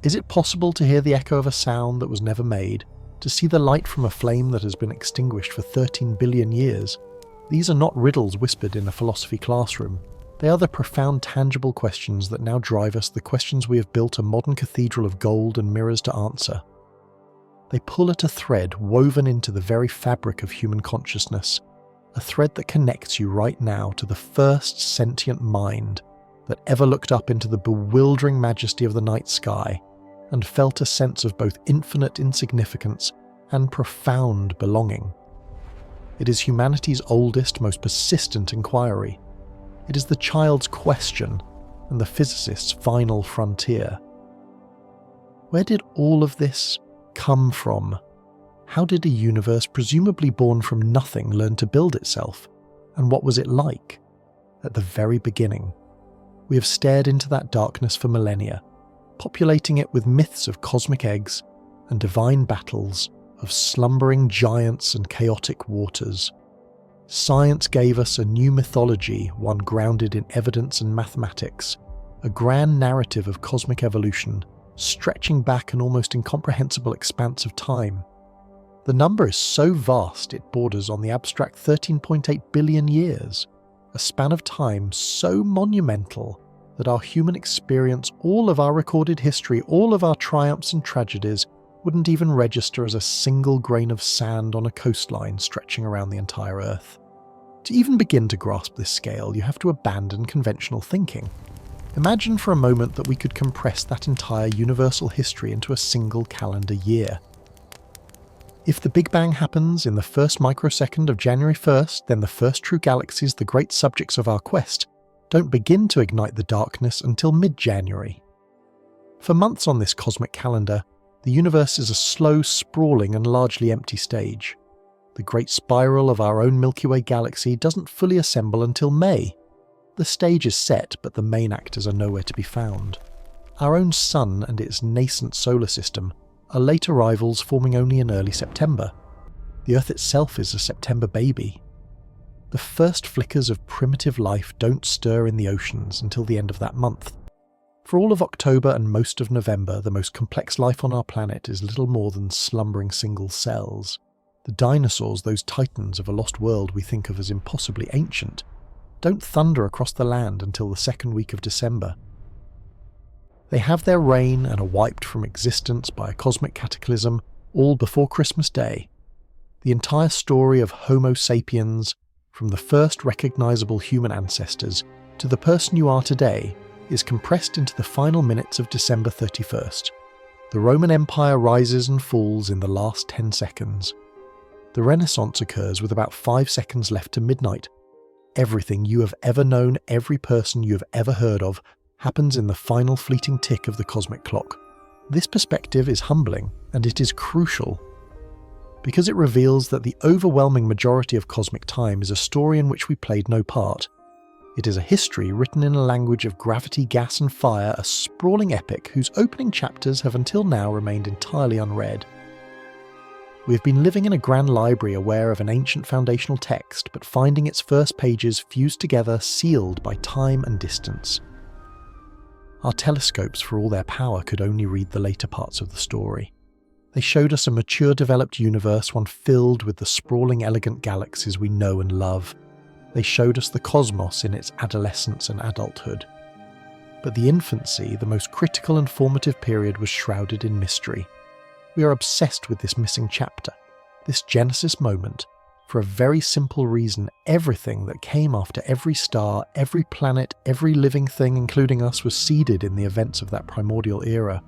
Is it possible to hear the echo of a sound that was never made, to see the light from a flame that has been extinguished for 13 billion years? These are not riddles whispered in a philosophy classroom. They are the profound, tangible questions that now drive us, the questions we have built a modern cathedral of gold and mirrors to answer. They pull at a thread woven into the very fabric of human consciousness, a thread that connects you right now to the first sentient mind that ever looked up into the bewildering majesty of the night sky and felt a sense of both infinite insignificance and profound belonging. It is humanity's oldest, most persistent inquiry. It is the child's question and the physicist's final frontier. Where did all of this come from? How did a universe presumably born from nothing learn to build itself? And what was it like at the very beginning? We have stared into that darkness for millennia, populating it with myths of cosmic eggs and divine battles, of slumbering giants and chaotic waters. Science gave us a new mythology, one grounded in evidence and mathematics, a grand narrative of cosmic evolution, stretching back an almost incomprehensible expanse of time. The number is so vast it borders on the abstract 13.8 billion years, a span of time so monumental that our human experience, all of our recorded history, all of our triumphs and tragedies, wouldn't even register as a single grain of sand on a coastline stretching around the entire Earth. To even begin to grasp this scale, you have to abandon conventional thinking. Imagine for a moment that we could compress that entire universal history into a single calendar year. If the Big Bang happens in the first microsecond of January 1st, then the first true galaxies, the great subjects of our quest, don't begin to ignite the darkness until mid-January. For months on this cosmic calendar, the universe is a slow, sprawling and largely empty stage. The great spiral of our own Milky Way galaxy doesn't fully assemble until May. The stage is set, but the main actors are nowhere to be found. Our own Sun and its nascent solar system are late arrivals forming only in early September. The Earth itself is a September baby. The first flickers of primitive life don't stir in the oceans until the end of that month. For all of October and most of November, the most complex life on our planet is little more than slumbering single cells. The dinosaurs, those titans of a lost world we think of as impossibly ancient, don't thunder across the land until the second week of December. They have their reign and are wiped from existence by a cosmic cataclysm all before Christmas Day. The entire story of Homo sapiens, from the first recognizable human ancestors to the person you are today, is compressed into the final minutes of December 31st. The Roman Empire rises and falls in the last 10 seconds. The Renaissance occurs with about 5 seconds left to midnight. Everything you have ever known, every person you have ever heard of, happens in the final fleeting tick of the cosmic clock. This perspective is humbling, and it is crucial, because it reveals that the overwhelming majority of cosmic time is a story in which we played no part. It is a history written in a language of gravity, gas and fire, a sprawling epic whose opening chapters have until now remained entirely unread. We have been living in a grand library aware of an ancient foundational text, but finding its first pages fused together, sealed by time and distance. Our telescopes, for all their power, could only read the later parts of the story. They showed us a mature, developed universe, one filled with the sprawling, elegant galaxies we know and love. They showed us the cosmos in its adolescence and adulthood. But the infancy, the most critical and formative period, was shrouded in mystery. We are obsessed with this missing chapter, this Genesis moment, for a very simple reason. Everything that came after every star, every planet, every living thing, including us, was seeded in the events of that primordial era.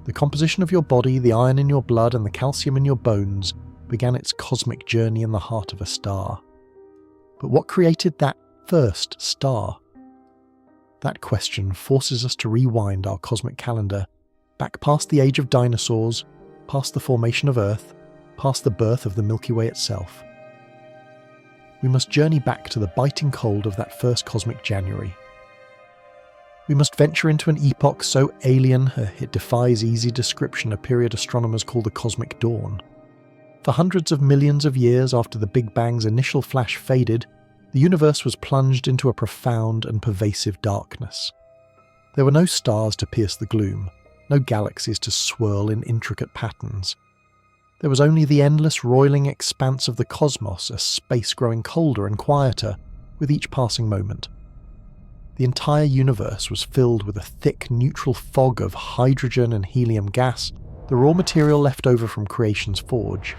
The composition of your body, the iron in your blood, and the calcium in your bones began its cosmic journey in the heart of a star. But what created that first star? That question forces us to rewind our cosmic calendar, back past the age of dinosaurs, past the formation of Earth, past the birth of the Milky Way itself. We must journey back to the biting cold of that first cosmic January. We must venture into an epoch so alien it defies easy description, a period astronomers call the Cosmic Dawn. For hundreds of millions of years after the Big Bang's initial flash faded, the universe was plunged into a profound and pervasive darkness. There were no stars to pierce the gloom, no galaxies to swirl in intricate patterns. There was only the endless roiling expanse of the cosmos, a space growing colder and quieter with each passing moment. The entire universe was filled with a thick neutral fog of hydrogen and helium gas, the raw material left over from creation's forge.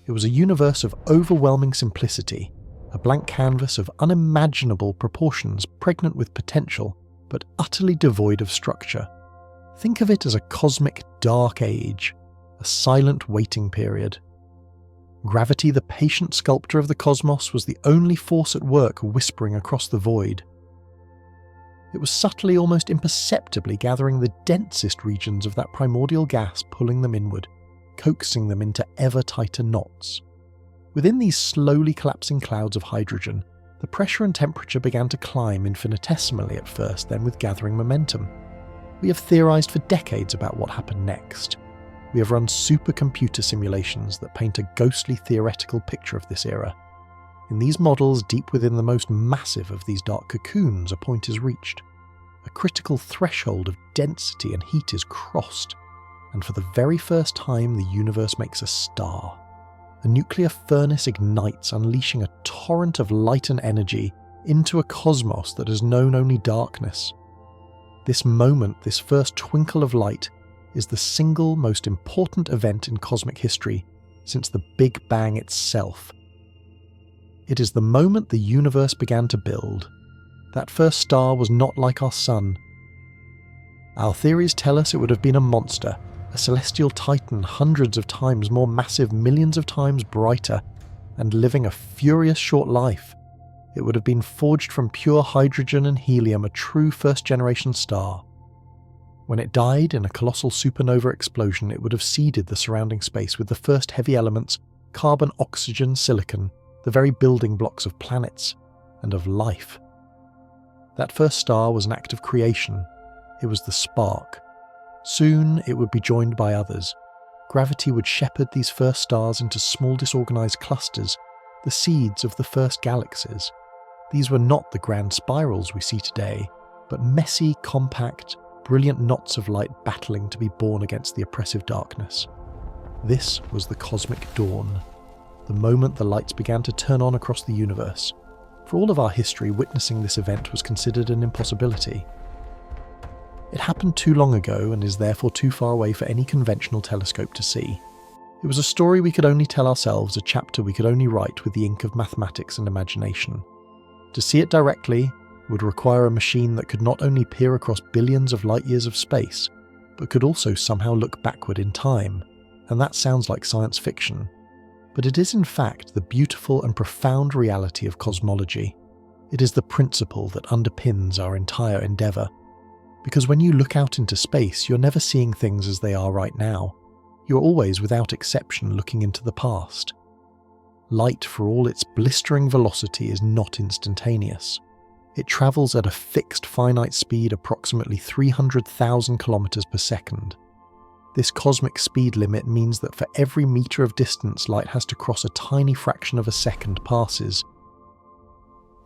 It was a universe of overwhelming simplicity, a blank canvas of unimaginable proportions, pregnant with potential, but utterly devoid of structure. Think of it as a cosmic dark age, a silent waiting period. Gravity, the patient sculptor of the cosmos, was the only force at work whispering across the void. It was subtly, almost imperceptibly, gathering the densest regions of that primordial gas, pulling them inward, coaxing them into ever tighter knots. Within these slowly collapsing clouds of hydrogen, the pressure and temperature began to climb infinitesimally at first, then with gathering momentum. We have theorized for decades about what happened next. We have run supercomputer simulations that paint a ghostly theoretical picture of this era. In these models, deep within the most massive of these dark cocoons, a point is reached. A critical threshold of density and heat is crossed, and for the very first time the universe makes a star. A nuclear furnace ignites, unleashing a torrent of light and energy into a cosmos that has known only darkness. This moment, this first twinkle of light, is the single most important event in cosmic history since the Big Bang itself. It is the moment the universe began to build. That first star was not like our sun. Our theories tell us it would have been a monster, a celestial titan hundreds of times more massive, millions of times brighter, and living a furious short life. It would have been forged from pure hydrogen and helium, a true first-generation star. When it died in a colossal supernova explosion, it would have seeded the surrounding space with the first heavy elements, carbon, oxygen, silicon, the very building blocks of planets and of life. That first star was an act of creation. It was the spark. Soon it would be joined by others. Gravity would shepherd these first stars into small disorganized clusters, the seeds of the first galaxies. These were not the grand spirals we see today, but messy, compact, brilliant knots of light battling to be born against the oppressive darkness. This was the cosmic dawn, the moment the lights began to turn on across the universe. For all of our history, witnessing this event was considered an impossibility. It happened too long ago and is therefore too far away for any conventional telescope to see. It was a story we could only tell ourselves, a chapter we could only write with the ink of mathematics and imagination. To see it directly would require a machine that could not only peer across billions of light years of space, but could also somehow look backward in time, and that sounds like science fiction. But it is in fact the beautiful and profound reality of cosmology. It is the principle that underpins our entire endeavour. Because when you look out into space, you're never seeing things as they are right now. You're always, without exception, looking into the past. Light, for all its blistering velocity, is not instantaneous. It travels at a fixed finite speed, approximately 300,000 kilometers per second. This cosmic speed limit means that for every meter of distance light has to cross, a tiny fraction of a second passes.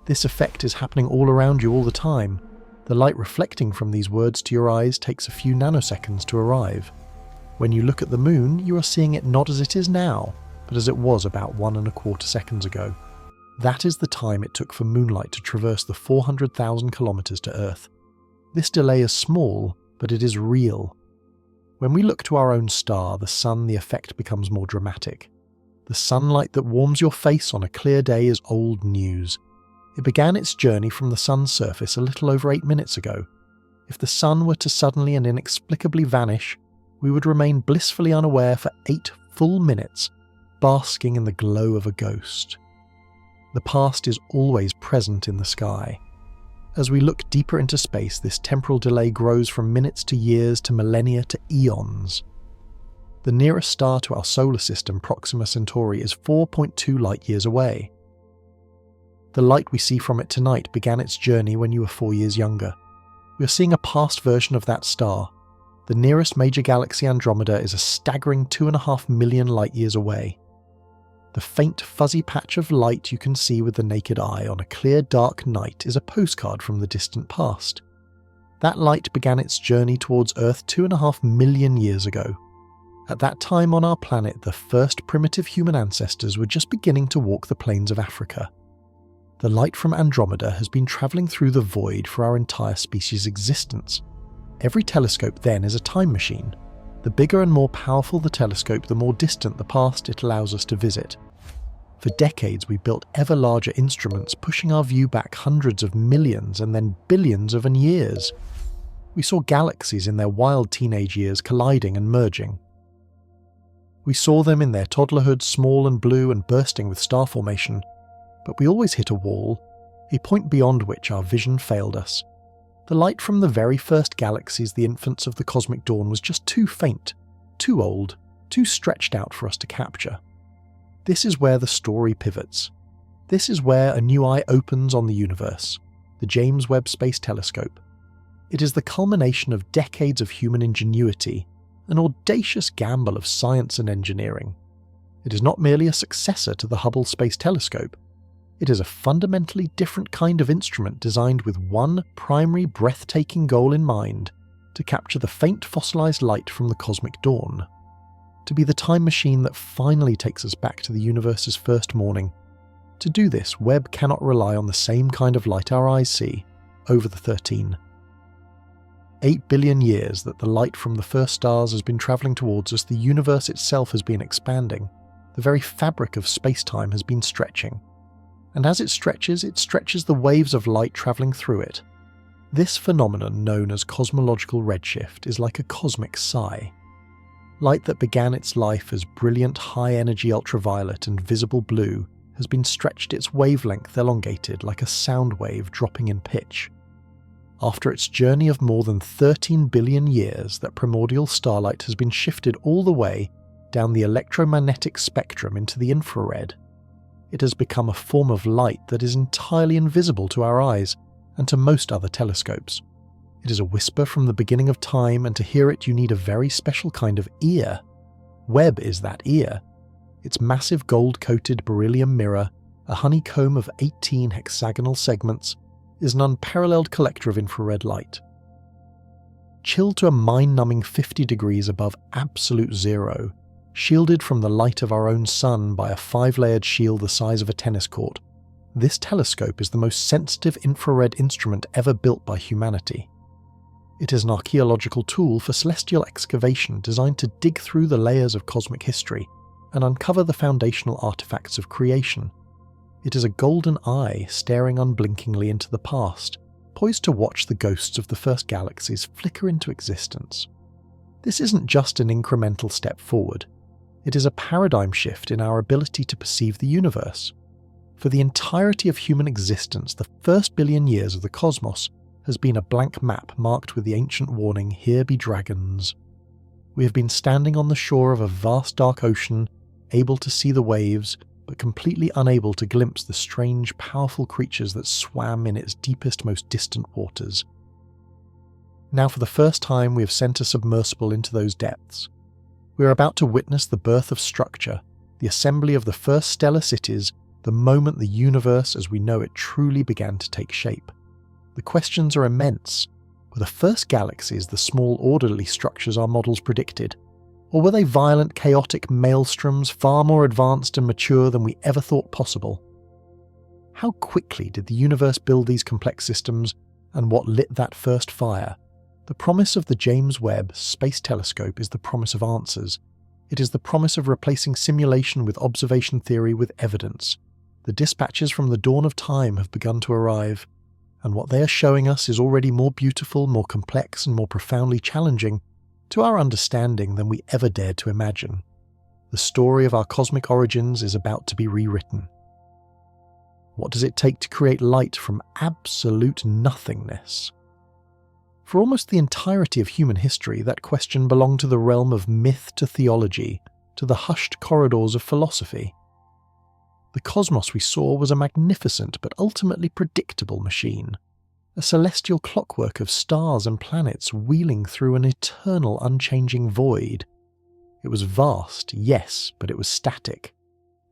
This effect is happening all around you all the time. The light reflecting from these words to your eyes takes a few nanoseconds to arrive. When you look at the moon, you are seeing it not as it is now, but as it was about 1.25 seconds ago. That is the time it took for moonlight to traverse the 400,000 kilometers to Earth. This delay is small, but it is real. When we look to our own star, the sun, the effect becomes more dramatic. The sunlight that warms your face on a clear day is old news. It began its journey from the sun's surface a little over 8 minutes ago. If the sun were to suddenly and inexplicably vanish, we would remain blissfully unaware for 8 full minutes, basking in the glow of a ghost. The past is always present in the sky. As we look deeper into space, this temporal delay grows from minutes to years to millennia to eons. The nearest star to our solar system, Proxima Centauri, is 4.2 light-years away. The light we see from it tonight began its journey when you were 4 years younger. We are seeing a past version of that star. The nearest major galaxy, Andromeda, is a staggering 2.5 million light-years away. The faint, fuzzy patch of light you can see with the naked eye on a clear, dark night is a postcard from the distant past. That light began its journey towards Earth 2.5 million years ago. At that time on our planet, the first primitive human ancestors were just beginning to walk the plains of Africa. The light from Andromeda has been travelling through the void for our entire species' existence. Every telescope then is a time machine. The bigger and more powerful the telescope, the more distant the past it allows us to visit. For decades we built ever larger instruments, pushing our view back hundreds of millions and then billions of years. We saw galaxies in their wild teenage years colliding and merging. We saw them in their toddlerhood, small and blue and bursting with star formation, but we always hit a wall, a point beyond which our vision failed us. The light from the very first galaxies, the infants of the cosmic dawn, was just too faint, too old, too stretched out for us to capture. This is where the story pivots. This is where a new eye opens on the universe, the James Webb Space Telescope. It is the culmination of decades of human ingenuity, an audacious gamble of science and engineering. It is not merely a successor to the Hubble Space Telescope. It is a fundamentally different kind of instrument designed with one primary breathtaking goal in mind: to capture the faint fossilized light from the cosmic dawn. To be the time machine that finally takes us back to the universe's first morning. To do this, Webb cannot rely on the same kind of light our eyes see, over the 13. 8 billion years that the light from the first stars has been travelling towards us, the universe itself has been expanding. The very fabric of space-time has been stretching. And as it stretches the waves of light travelling through it. This phenomenon, known as cosmological redshift, is like a cosmic sigh. Light that began its life as brilliant high-energy ultraviolet and visible blue has been stretched, its wavelength elongated like a sound wave dropping in pitch. After its journey of more than 13 billion years, that primordial starlight has been shifted all the way down the electromagnetic spectrum into the infrared. It has become a form of light that is entirely invisible to our eyes and to most other telescopes. It is a whisper from the beginning of time, and to hear it you need a very special kind of ear. Webb is that ear. Its massive gold-coated beryllium mirror, a honeycomb of 18 hexagonal segments, is an unparalleled collector of infrared light. Chilled to a mind-numbing 50 degrees above absolute zero, shielded from the light of our own sun by a 5-layered shield the size of a tennis court, this telescope is the most sensitive infrared instrument ever built by humanity. It is an archaeological tool for celestial excavation designed to dig through the layers of cosmic history and uncover the foundational artifacts of creation. It is a golden eye staring unblinkingly into the past, poised to watch the ghosts of the first galaxies flicker into existence. This isn't just an incremental step forward. It is a paradigm shift in our ability to perceive the universe. For the entirety of human existence, the first billion years of the cosmos has been a blank map marked with the ancient warning, "Here be dragons." We have been standing on the shore of a vast dark ocean, able to see the waves, but completely unable to glimpse the strange, powerful creatures that swam in its deepest, most distant waters. Now for the first time we have sent a submersible into those depths. We are about to witness the birth of structure, the assembly of the first stellar cities, the moment the universe as we know it truly began to take shape. The questions are immense. Were the first galaxies the small, orderly structures our models predicted? Or were they violent, chaotic maelstroms far more advanced and mature than we ever thought possible? How quickly did the universe build these complex systems, and what lit that first fire? The promise of the James Webb Space Telescope is the promise of answers. It is the promise of replacing simulation with observation theory with evidence. The dispatches from the dawn of time have begun to arrive, and what they are showing us is already more beautiful, more complex, and more profoundly challenging to our understanding than we ever dared to imagine. The story of our cosmic origins is about to be rewritten. What does it take to create light from absolute nothingness? For almost the entirety of human history, that question belonged to the realm of myth to theology, to the hushed corridors of philosophy. The cosmos we saw was a magnificent but ultimately predictable machine, a celestial clockwork of stars and planets wheeling through an eternal unchanging void. It was vast, yes, but it was static.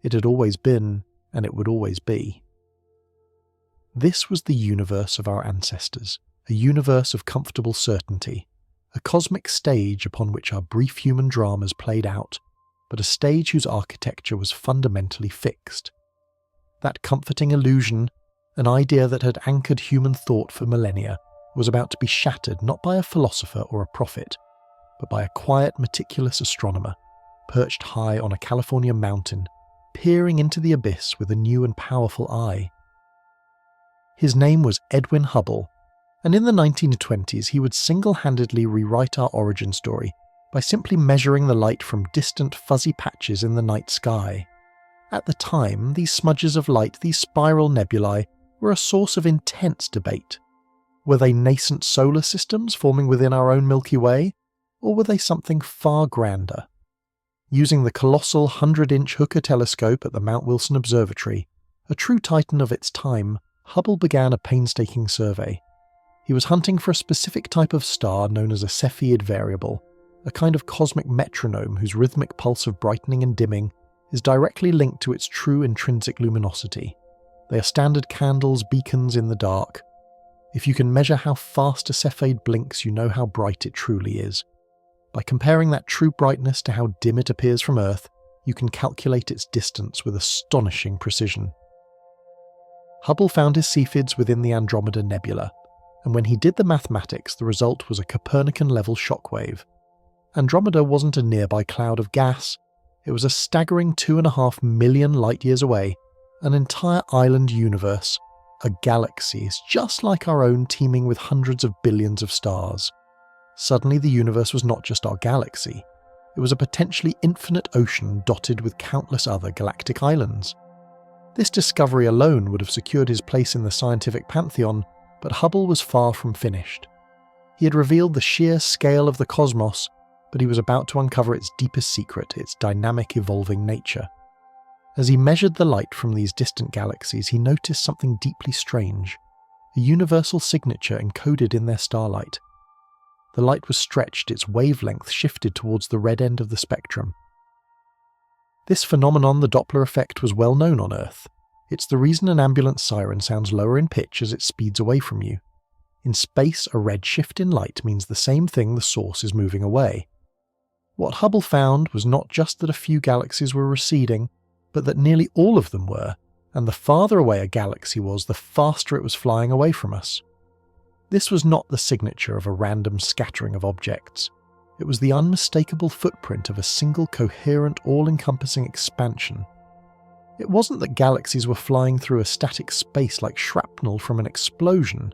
It had always been, and it would always be. This was the universe of our ancestors, a universe of comfortable certainty, a cosmic stage upon which our brief human dramas played out, but a stage whose architecture was fundamentally fixed. That comforting illusion, an idea that had anchored human thought for millennia, was about to be shattered not by a philosopher or a prophet, but by a quiet, meticulous astronomer, perched high on a California mountain, peering into the abyss with a new and powerful eye. His name was Edwin Hubble, and in the 1920s he would single-handedly rewrite our origin story by simply measuring the light from distant fuzzy patches in the night sky. At the time, these smudges of light, these spiral nebulae, were a source of intense debate. Were they nascent solar systems forming within our own Milky Way, or were they something far grander? Using the colossal 100-inch Hooker telescope at the Mount Wilson Observatory, a true titan of its time, Hubble began a painstaking survey. He was hunting for a specific type of star known as a Cepheid variable, a kind of cosmic metronome whose rhythmic pulse of brightening and dimming is directly linked to its true intrinsic luminosity. They are standard candles, beacons in the dark. If you can measure how fast a Cepheid blinks, you know how bright it truly is. By comparing that true brightness to how dim it appears from Earth, you can calculate its distance with astonishing precision. Hubble found his Cepheids within the Andromeda Nebula, and when he did the mathematics, the result was a Copernican-level shockwave. Andromeda wasn't a nearby cloud of gas. It was a staggering 2.5 million light-years away, an entire island universe, a galaxy just like our own, teeming with hundreds of billions of stars. Suddenly the universe was not just our galaxy. It was a potentially infinite ocean dotted with countless other galactic islands. This discovery alone would have secured his place in the scientific pantheon, but Hubble was far from finished. He had revealed the sheer scale of the cosmos, but he was about to uncover its deepest secret, its dynamic, evolving nature. As he measured the light from these distant galaxies, he noticed something deeply strange, a universal signature encoded in their starlight. The light was stretched, its wavelength shifted towards the red end of the spectrum. This phenomenon, the Doppler effect, was well known on Earth. It's the reason an ambulance siren sounds lower in pitch as it speeds away from you. In space, a red shift in light means the same thing: the source is moving away. What Hubble found was not just that a few galaxies were receding, but that nearly all of them were, and the farther away a galaxy was, the faster it was flying away from us. This was not the signature of a random scattering of objects. It was the unmistakable footprint of a single coherent, all-encompassing expansion. It wasn't that galaxies were flying through a static space like shrapnel from an explosion.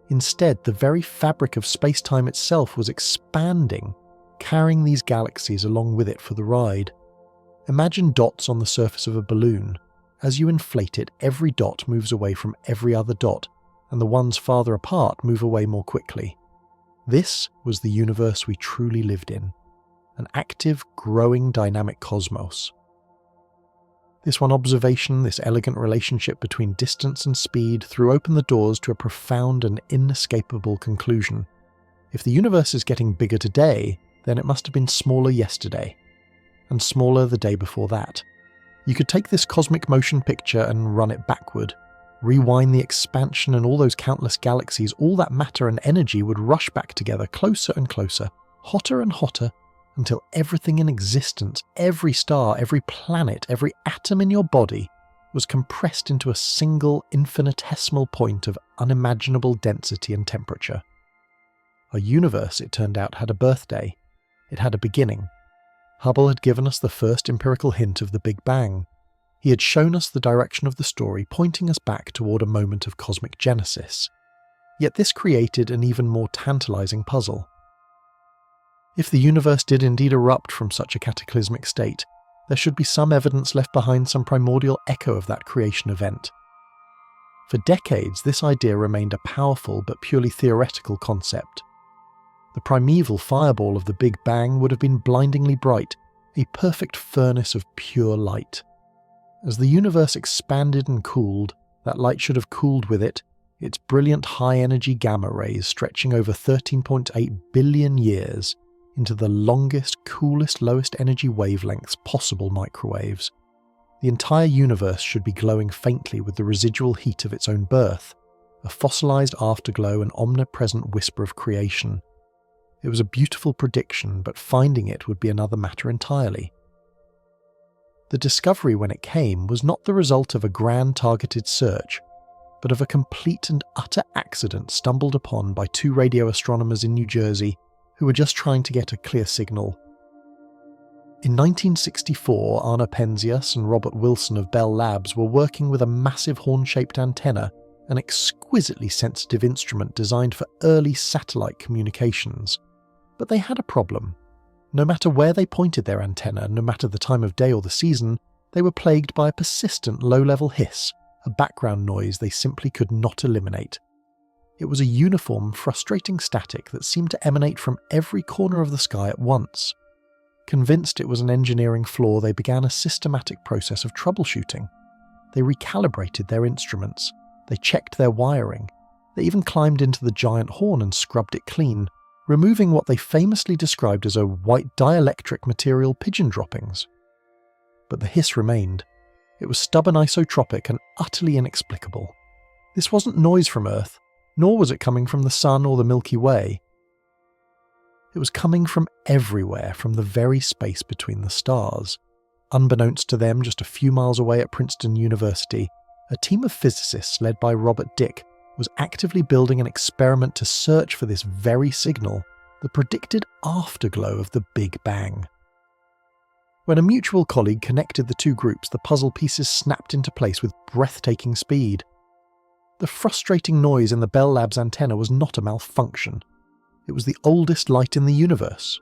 Instead, the very fabric of space-time itself was expanding, carrying these galaxies along with it for the ride. Imagine dots on the surface of a balloon. As you inflate it, every dot moves away from every other dot, and the ones farther apart move away more quickly. This was the universe we truly lived in, an active, growing, dynamic cosmos. This one observation, this elegant relationship between distance and speed, threw open the doors to a profound and inescapable conclusion. If the universe is getting bigger today, then it must have been smaller yesterday, and smaller the day before that. You could take this cosmic motion picture and run it backward. Rewind the expansion, and all those countless galaxies, all that matter and energy would rush back together, closer and closer, hotter and hotter, until everything in existence, every star, every planet, every atom in your body, was compressed into a single infinitesimal point of unimaginable density and temperature. Our universe, it turned out, had a birthday. It had a beginning. Hubble had given us the first empirical hint of the Big Bang. He had shown us the direction of the story, pointing us back toward a moment of cosmic genesis. Yet this created an even more tantalizing puzzle. If the universe did indeed erupt from such a cataclysmic state, there should be some evidence left behind, some primordial echo of that creation event. For decades, this idea remained a powerful but purely theoretical concept. The primeval fireball of the Big Bang would have been blindingly bright, a perfect furnace of pure light. As the universe expanded and cooled, that light should have cooled with it, its brilliant high-energy gamma rays stretching over 13.8 billion years into the longest, coolest, lowest energy wavelengths possible, microwaves. The entire universe should be glowing faintly with the residual heat of its own birth, a fossilized afterglow, an omnipresent whisper of creation. It was a beautiful prediction, but finding it would be another matter entirely. The discovery, when it came, was not the result of a grand targeted search, but of a complete and utter accident stumbled upon by two radio astronomers in New Jersey who were just trying to get a clear signal. In 1964, Arne Penzias and Robert Wilson of Bell Labs were working with a massive horn-shaped antenna, an exquisitely sensitive instrument designed for early satellite communications. But they had a problem. No matter where they pointed their antenna, no matter the time of day or the season, they were plagued by a persistent low-level hiss, a background noise they simply could not eliminate. It was a uniform, frustrating static that seemed to emanate from every corner of the sky at once. Convinced it was an engineering flaw, they began a systematic process of troubleshooting. They recalibrated their instruments, they checked their wiring, they even climbed into the giant horn and scrubbed it clean, removing what they famously described as a white dielectric material pigeon droppings. But the hiss remained. It was stubborn, isotropic, and utterly inexplicable. This wasn't noise from Earth, nor was it coming from the Sun or the Milky Way. It was coming from everywhere, from the very space between the stars. Unbeknownst to them, just a few miles away at Princeton University, a team of physicists led by Robert Dicke was actively building an experiment to search for this very signal, the predicted afterglow of the Big Bang. When a mutual colleague connected the two groups, the puzzle pieces snapped into place with breathtaking speed. The frustrating noise in the Bell Labs antenna was not a malfunction. It was the oldest light in the universe.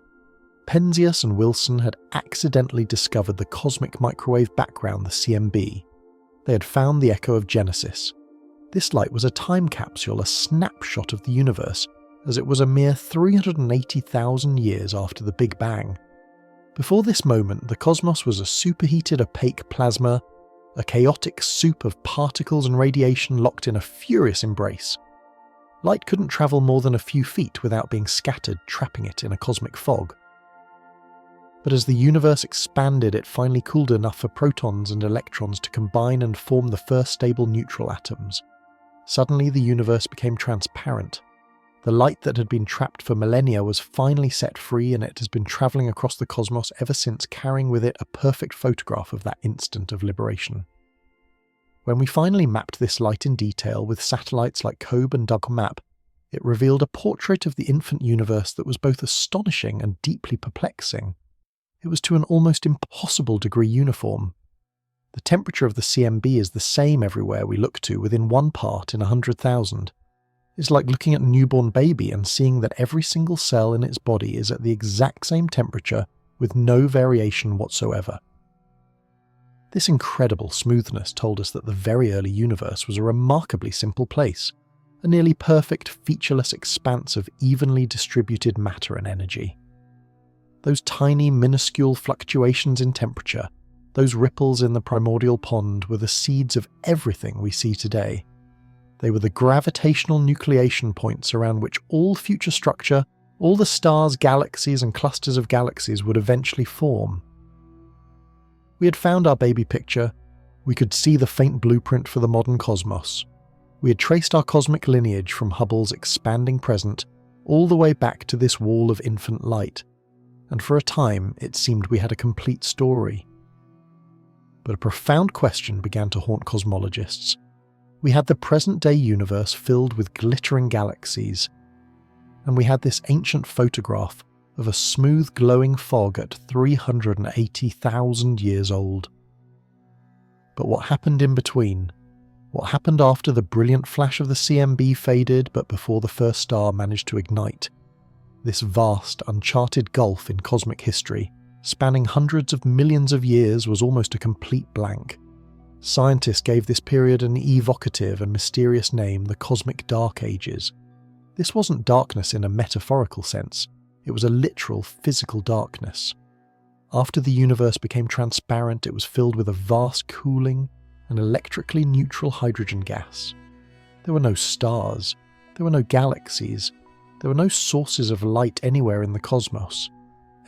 Penzias and Wilson had accidentally discovered the cosmic microwave background, the CMB. They had found the echo of Genesis. This light was a time capsule, a snapshot of the universe, as it was a mere 380,000 years after the Big Bang. Before this moment, the cosmos was a superheated, opaque plasma, a chaotic soup of particles and radiation locked in a furious embrace. Light couldn't travel more than a few feet without being scattered, trapping it in a cosmic fog. But as the universe expanded, it finally cooled enough for protons and electrons to combine and form the first stable neutral atoms. Suddenly, the universe became transparent. The light that had been trapped for millennia was finally set free, and it has been travelling across the cosmos ever since, carrying with it a perfect photograph of that instant of liberation. When we finally mapped this light in detail with satellites like COBE and DoubleMap, it revealed a portrait of the infant universe that was both astonishing and deeply perplexing. It was to an almost impossible degree uniform. The temperature of the CMB is the same everywhere we look to, within 1 part in 100,000. It's like looking at a newborn baby and seeing that every single cell in its body is at the exact same temperature with no variation whatsoever. This incredible smoothness told us that the very early universe was a remarkably simple place, a nearly perfect, featureless expanse of evenly distributed matter and energy. Those tiny, minuscule fluctuations in temperature, those ripples in the primordial pond, were the seeds of everything we see today. They were the gravitational nucleation points around which all future structure, all the stars, galaxies, and clusters of galaxies would eventually form. We had found our baby picture. We could see the faint blueprint for the modern cosmos. We had traced our cosmic lineage from Hubble's expanding present all the way back to this wall of infant light, and for a time it seemed we had a complete story. But a profound question began to haunt cosmologists. We had the present-day universe filled with glittering galaxies, and we had this ancient photograph of a smooth glowing fog at 380,000 years old. But what happened in between? What happened after the brilliant flash of the CMB faded but before the first star managed to ignite? This vast, uncharted gulf in cosmic history, spanning hundreds of millions of years, was almost a complete blank. Scientists gave this period an evocative and mysterious name, the Cosmic Dark Ages. This wasn't darkness in a metaphorical sense. It was a literal, physical darkness. After the universe became transparent, it was filled with a vast cooling and electrically neutral hydrogen gas. There were no stars. There were no galaxies. There were no sources of light anywhere in the cosmos.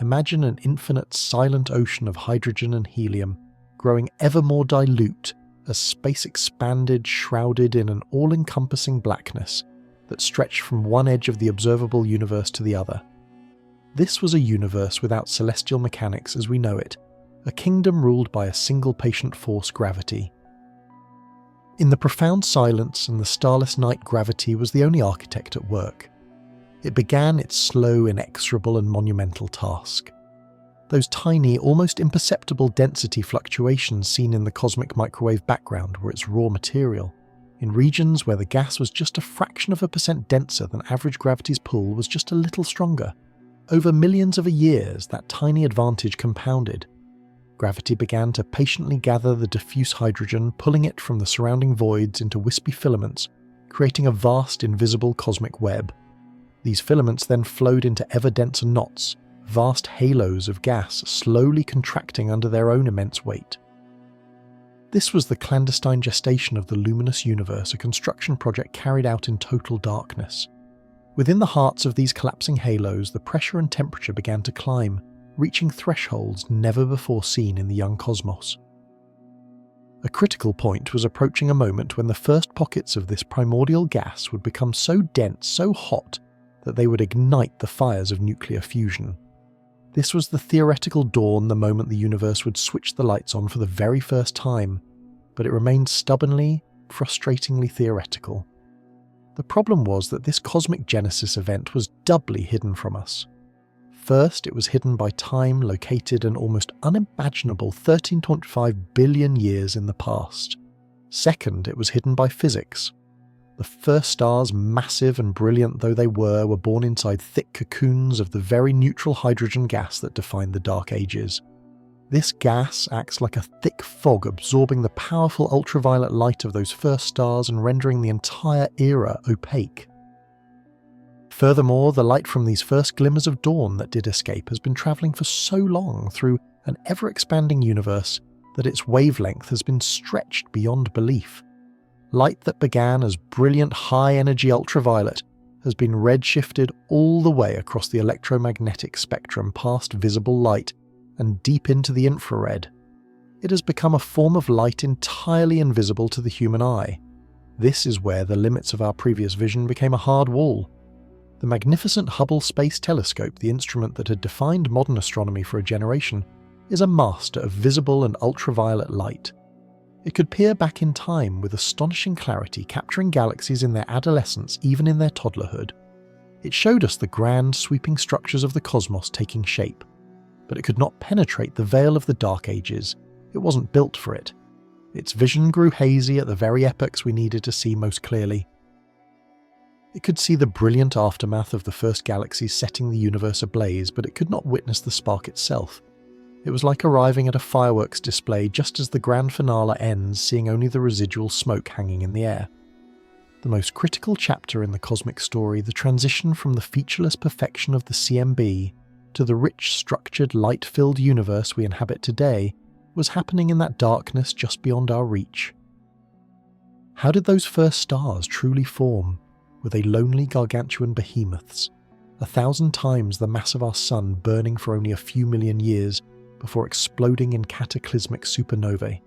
Imagine an infinite, silent ocean of hydrogen and helium, growing ever more dilute as space expanded, shrouded in an all-encompassing blackness that stretched from one edge of the observable universe to the other. This was a universe without celestial mechanics as we know it, a kingdom ruled by a single patient force, gravity. In the profound silence and the starless night, gravity was the only architect at work. It began its slow, inexorable and monumental task. Those tiny, almost imperceptible density fluctuations seen in the cosmic microwave background were its raw material. In regions where the gas was just a fraction of a percent denser than average gravity's pull was just a little stronger. Over millions of years, that tiny advantage compounded. Gravity began to patiently gather the diffuse hydrogen, pulling it from the surrounding voids into wispy filaments, creating a vast invisible cosmic web. These filaments then flowed into ever denser knots, vast halos of gas slowly contracting under their own immense weight. This was the clandestine gestation of the luminous universe, a construction project carried out in total darkness. Within the hearts of these collapsing halos, the pressure and temperature began to climb, reaching thresholds never before seen in the young cosmos. A critical point was approaching, a moment when the first pockets of this primordial gas would become so dense, so hot, that they would ignite the fires of nuclear fusion. This was the theoretical dawn, the moment the universe would switch the lights on for the very first time, but it remained stubbornly, frustratingly theoretical. The problem was that this cosmic genesis event was doubly hidden from us. First, it was hidden by time located an almost unimaginable 13.5 billion years in the past. Second, it was hidden by physics. The first stars, massive and brilliant though they were born inside thick cocoons of the very neutral hydrogen gas that defined the Dark Ages. This gas acts like a thick fog, absorbing the powerful ultraviolet light of those first stars and rendering the entire era opaque. Furthermore, the light from these first glimmers of dawn that did escape has been travelling for so long through an ever-expanding universe that its wavelength has been stretched beyond belief. Light that began as brilliant high-energy ultraviolet has been redshifted all the way across the electromagnetic spectrum past visible light and deep into the infrared. It has become a form of light entirely invisible to the human eye. This is where the limits of our previous vision became a hard wall. The magnificent Hubble Space Telescope, the instrument that had defined modern astronomy for a generation, is a master of visible and ultraviolet light. It could peer back in time with astonishing clarity, capturing galaxies in their adolescence, even in their toddlerhood. It showed us the grand, sweeping structures of the cosmos taking shape, but it could not penetrate the veil of the Dark Ages. It wasn't built for it. Its vision grew hazy at the very epochs we needed to see most clearly. It could see the brilliant aftermath of the first galaxies setting the universe ablaze, but it could not witness the spark itself. It was like arriving at a fireworks display just as the grand finale ends, seeing only the residual smoke hanging in the air. The most critical chapter in the cosmic story, the transition from the featureless perfection of the CMB to the rich, structured, light-filled universe we inhabit today, was happening in that darkness just beyond our reach. How did those first stars truly form? Were they lonely gargantuan behemoths, 1,000 times the mass of our Sun, burning for only a few million years before exploding in cataclysmic supernovae?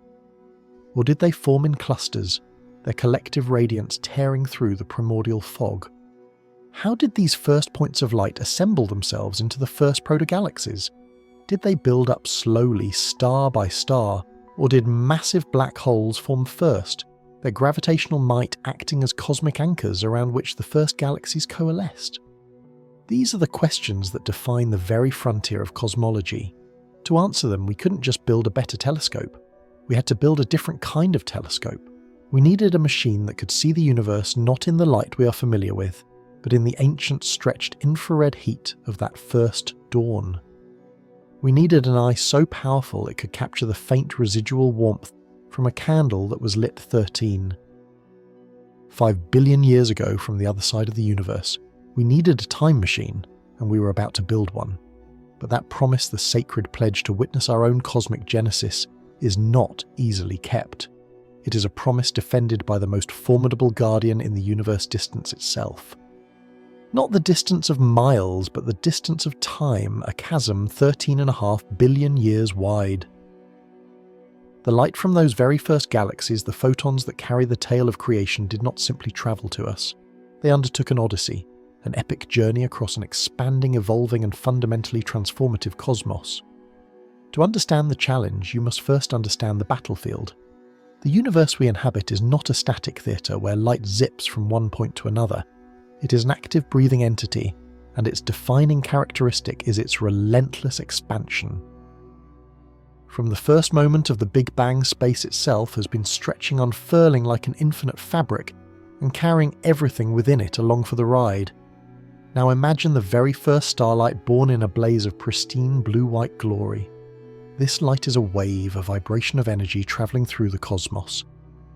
Or did they form in clusters, their collective radiance tearing through the primordial fog? How did these first points of light assemble themselves into the first protogalaxies? Did they build up slowly, star by star, or did massive black holes form first, their gravitational might acting as cosmic anchors around which the first galaxies coalesced? These are the questions that define the very frontier of cosmology. To answer them, we couldn't just build a better telescope. We had to build a different kind of telescope. We needed a machine that could see the universe not in the light we are familiar with, but in the ancient stretched infrared heat of that first dawn. We needed an eye so powerful it could capture the faint residual warmth from a candle that was lit 13. 5 billion years ago from the other side of the universe, we needed a time machine, and we were about to build one. But that promise, the sacred pledge to witness our own cosmic genesis, is not easily kept. It is a promise defended by the most formidable guardian in the universe distance itself. Not the distance of miles, but the distance of time, a chasm 13.5 billion years wide. The light from those very first galaxies, the photons that carry the tale of creation, did not simply travel to us. They undertook an odyssey, an epic journey across an expanding, evolving, and fundamentally transformative cosmos. To understand the challenge, you must first understand the battlefield. The universe we inhabit is not a static theatre where light zips from one point to another. It is an active, breathing entity, and its defining characteristic is its relentless expansion. From the first moment of the Big Bang, space itself has been stretching, unfurling like an infinite fabric, and carrying everything within it along for the ride. Now imagine the very first starlight born in a blaze of pristine blue-white glory. This light is a wave, a vibration of energy travelling through the cosmos.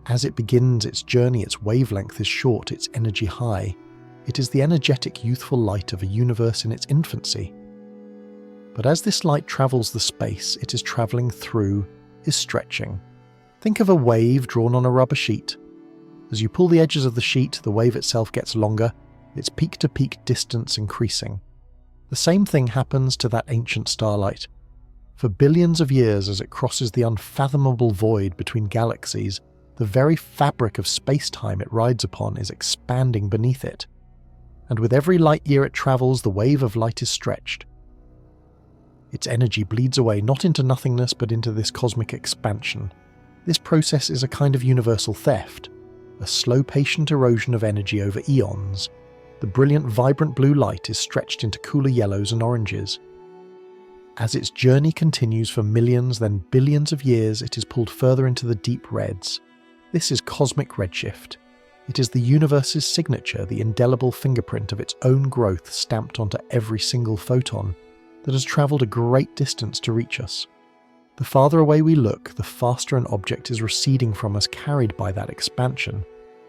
As it begins its journey, its wavelength is short, its energy high. It is the energetic, youthful light of a universe in its infancy. But as this light travels the space it is travelling through, is stretching. Think of a wave drawn on a rubber sheet. As you pull the edges of the sheet, the wave itself gets longer, its peak-to-peak distance increasing. The same thing happens to that ancient starlight. For billions of years, as it crosses the unfathomable void between galaxies, the very fabric of space-time it rides upon is expanding beneath it. And with every light year it travels, the wave of light is stretched. Its energy bleeds away not into nothingness but into this cosmic expansion. This process is a kind of universal theft, a slow, patient erosion of energy over eons. The brilliant, vibrant blue light is stretched into cooler yellows and oranges. As its journey continues for millions, then billions of years, it is pulled further into the deep reds. This is cosmic redshift. It is the universe's signature, the indelible fingerprint of its own growth stamped onto every single photon that has travelled a great distance to reach us. The farther away we look, the faster an object is receding from us, carried by that expansion,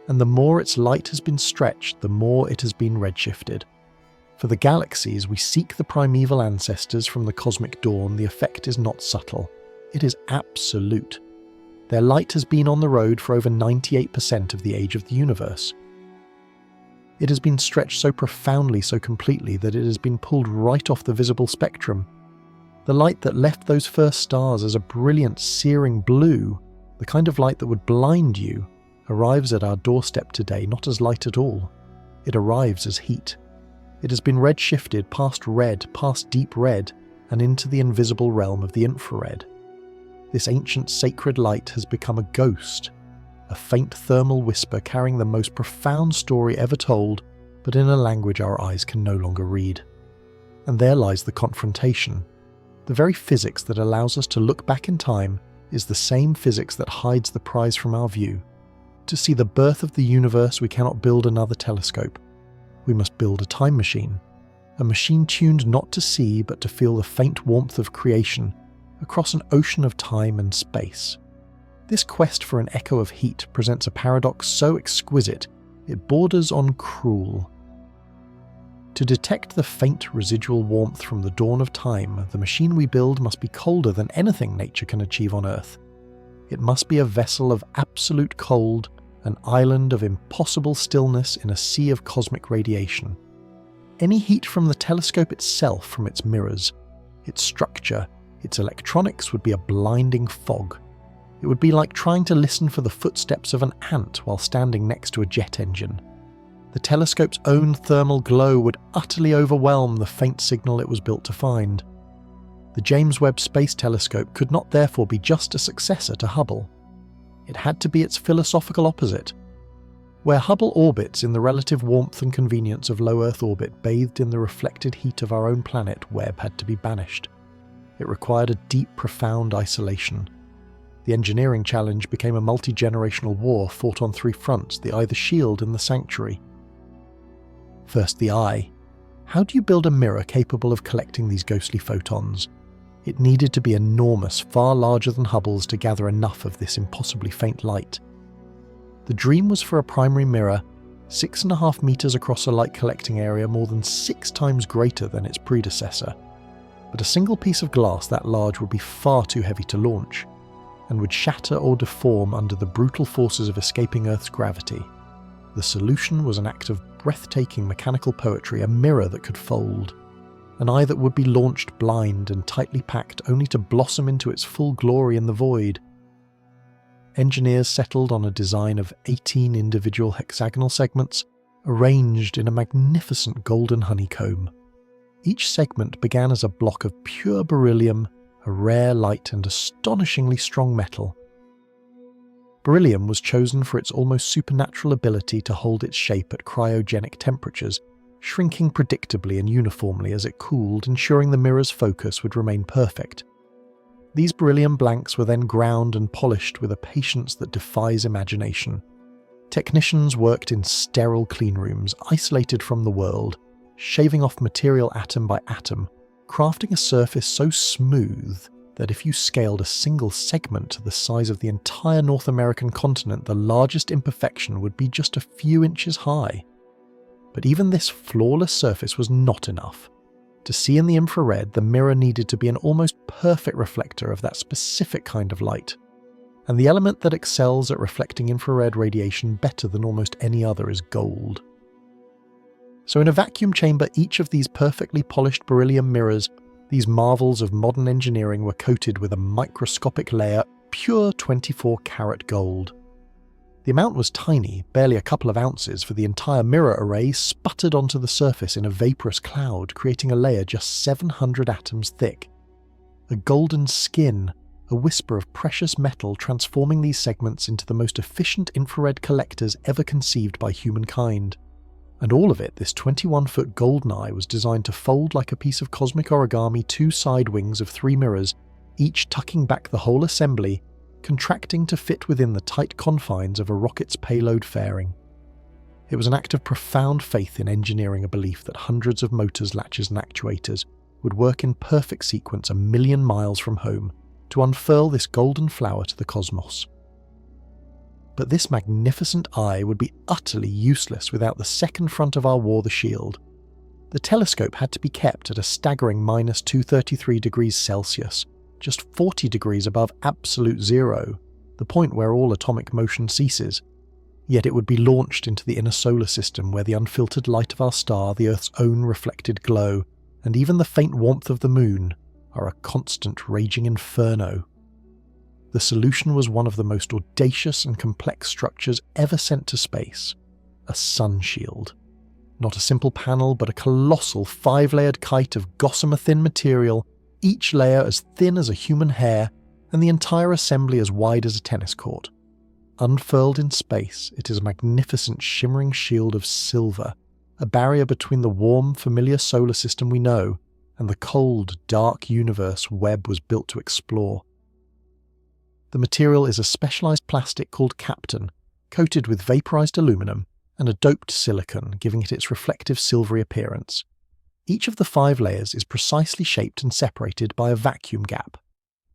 and the more its light has been stretched, the more it has been redshifted. For the galaxies, we seek the primeval ancestors from the cosmic dawn. The effect is not subtle. It is absolute. Their light has been on the road for over 98% of the age of the universe. It has been stretched so profoundly, so completely, that it has been pulled right off the visible spectrum. The light that left those first stars as a brilliant, searing blue, the kind of light that would blind you, arrives at our doorstep today not as light at all. It arrives as heat. It has been redshifted past red, past deep red, and into the invisible realm of the infrared. This ancient sacred light has become a ghost, a faint thermal whisper carrying the most profound story ever told, but in a language our eyes can no longer read. And there lies the confrontation. The very physics that allows us to look back in time is the same physics that hides the prize from our view. To see the birth of the universe, we cannot build another telescope. We must build a time machine, a machine tuned not to see but to feel the faint warmth of creation across an ocean of time and space. This quest for an echo of heat presents a paradox so exquisite it borders on cruel. To detect the faint residual warmth from the dawn of time, the machine we build must be colder than anything nature can achieve on Earth. It must be a vessel of absolute cold, an island of impossible stillness in a sea of cosmic radiation. Any heat from the telescope itself, from its mirrors, its structure, its electronics would be a blinding fog. It would be like trying to listen for the footsteps of an ant while standing next to a jet engine. The telescope's own thermal glow would utterly overwhelm the faint signal it was built to find. The James Webb Space Telescope could not therefore be just a successor to Hubble. It had to be its philosophical opposite. Where Hubble orbits in the relative warmth and convenience of low Earth orbit, bathed in the reflected heat of our own planet, Webb had to be banished. It required a deep, profound isolation. The engineering challenge became a multi-generational war fought on three fronts, the eye, the shield, and the sanctuary. First, the eye. How do you build a mirror capable of collecting these ghostly photons? It needed to be enormous, far larger than Hubble's, to gather enough of this impossibly faint light. The dream was for a primary mirror, 6.5 meters across a light collecting area, more than 6 times greater than its predecessor. But a single piece of glass that large would be far too heavy to launch, and would shatter or deform under the brutal forces of escaping Earth's gravity. The solution was an act of breathtaking mechanical poetry, a mirror that could fold. An eye that would be launched blind and tightly packed, only to blossom into its full glory in the void. engineers settled on a design of 18 individual hexagonal segments arranged in a magnificent golden honeycomb. Each segment began as a block of pure beryllium, a rare, light and astonishingly strong metal. Beryllium was chosen for its almost supernatural ability to hold its shape at cryogenic temperatures, shrinking predictably and uniformly as it cooled, ensuring the mirror's focus would remain perfect. These beryllium blanks were then ground and polished with a patience that defies imagination. Technicians worked in sterile cleanrooms, isolated from the world, shaving off material atom by atom, crafting a surface so smooth that if you scaled a single segment to the size of the entire North American continent, the largest imperfection would be just a few inches high. But even this flawless surface was not enough. To see in the infrared, the mirror needed to be an almost perfect reflector of that specific kind of light. And the element that excels at reflecting infrared radiation better than almost any other is gold. So in a vacuum chamber, each of these perfectly polished beryllium mirrors, these marvels of modern engineering, were coated with a microscopic layer of pure 24-karat gold. The amount was tiny, barely a couple of ounces, for the entire mirror array sputtered onto the surface in a vaporous cloud, creating a layer just 700 atoms thick. A golden skin, a whisper of precious metal, transforming these segments into the most efficient infrared collectors ever conceived by humankind. And all of it, this 21-foot golden eye, was designed to fold like a piece of cosmic origami 2 side wings of 3 mirrors, each tucking back the whole assembly, contracting to fit within the tight confines of a rocket's payload fairing. It was an act of profound faith in engineering, a belief that hundreds of motors, latches and actuators would work in perfect sequence a million miles from home to unfurl this golden flower to the cosmos. But this magnificent eye would be utterly useless without the second front of our war, the shield. The telescope had to be kept at a staggering minus 233 degrees Celsius, just 40 degrees above absolute zero, the point where all atomic motion ceases. Yet it would be launched into the inner solar system, where the unfiltered light of our star, the Earth's own reflected glow, and even the faint warmth of the moon are a constant raging inferno. The solution was one of the most audacious and complex structures ever sent to space, a sunshield. Not a simple panel, but a colossal 5-layered kite of gossamer-thin material, each layer as thin as a human hair, and the entire assembly as wide as a tennis court. Unfurled in space, it is a magnificent shimmering shield of silver, a barrier between the warm, familiar solar system we know and the cold, dark universe Webb was built to explore. The material is a specialized plastic called Captain, coated with vaporized aluminum and a doped silicon, giving it its reflective silvery appearance. Each of the 5 layers is precisely shaped and separated by a vacuum gap.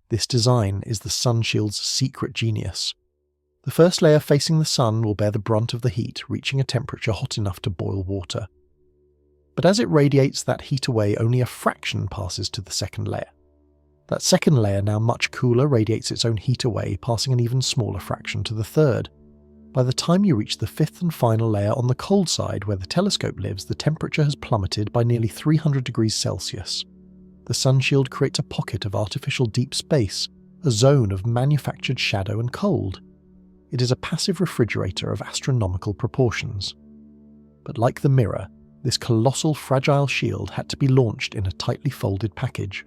This design is the sunshield's secret genius. The first layer facing the sun will bear the brunt of the heat, reaching a temperature hot enough to boil water. But as it radiates that heat away, only a fraction passes to the second layer. That second layer, now much cooler, radiates its own heat away, passing an even smaller fraction to the third. By the time you reach the 5th and final layer on the cold side, where the telescope lives, the temperature has plummeted by nearly 300 degrees Celsius. The sunshield creates a pocket of artificial deep space, a zone of manufactured shadow and cold. It is a passive refrigerator of astronomical proportions. But like the mirror, this colossal fragile shield had to be launched in a tightly folded package.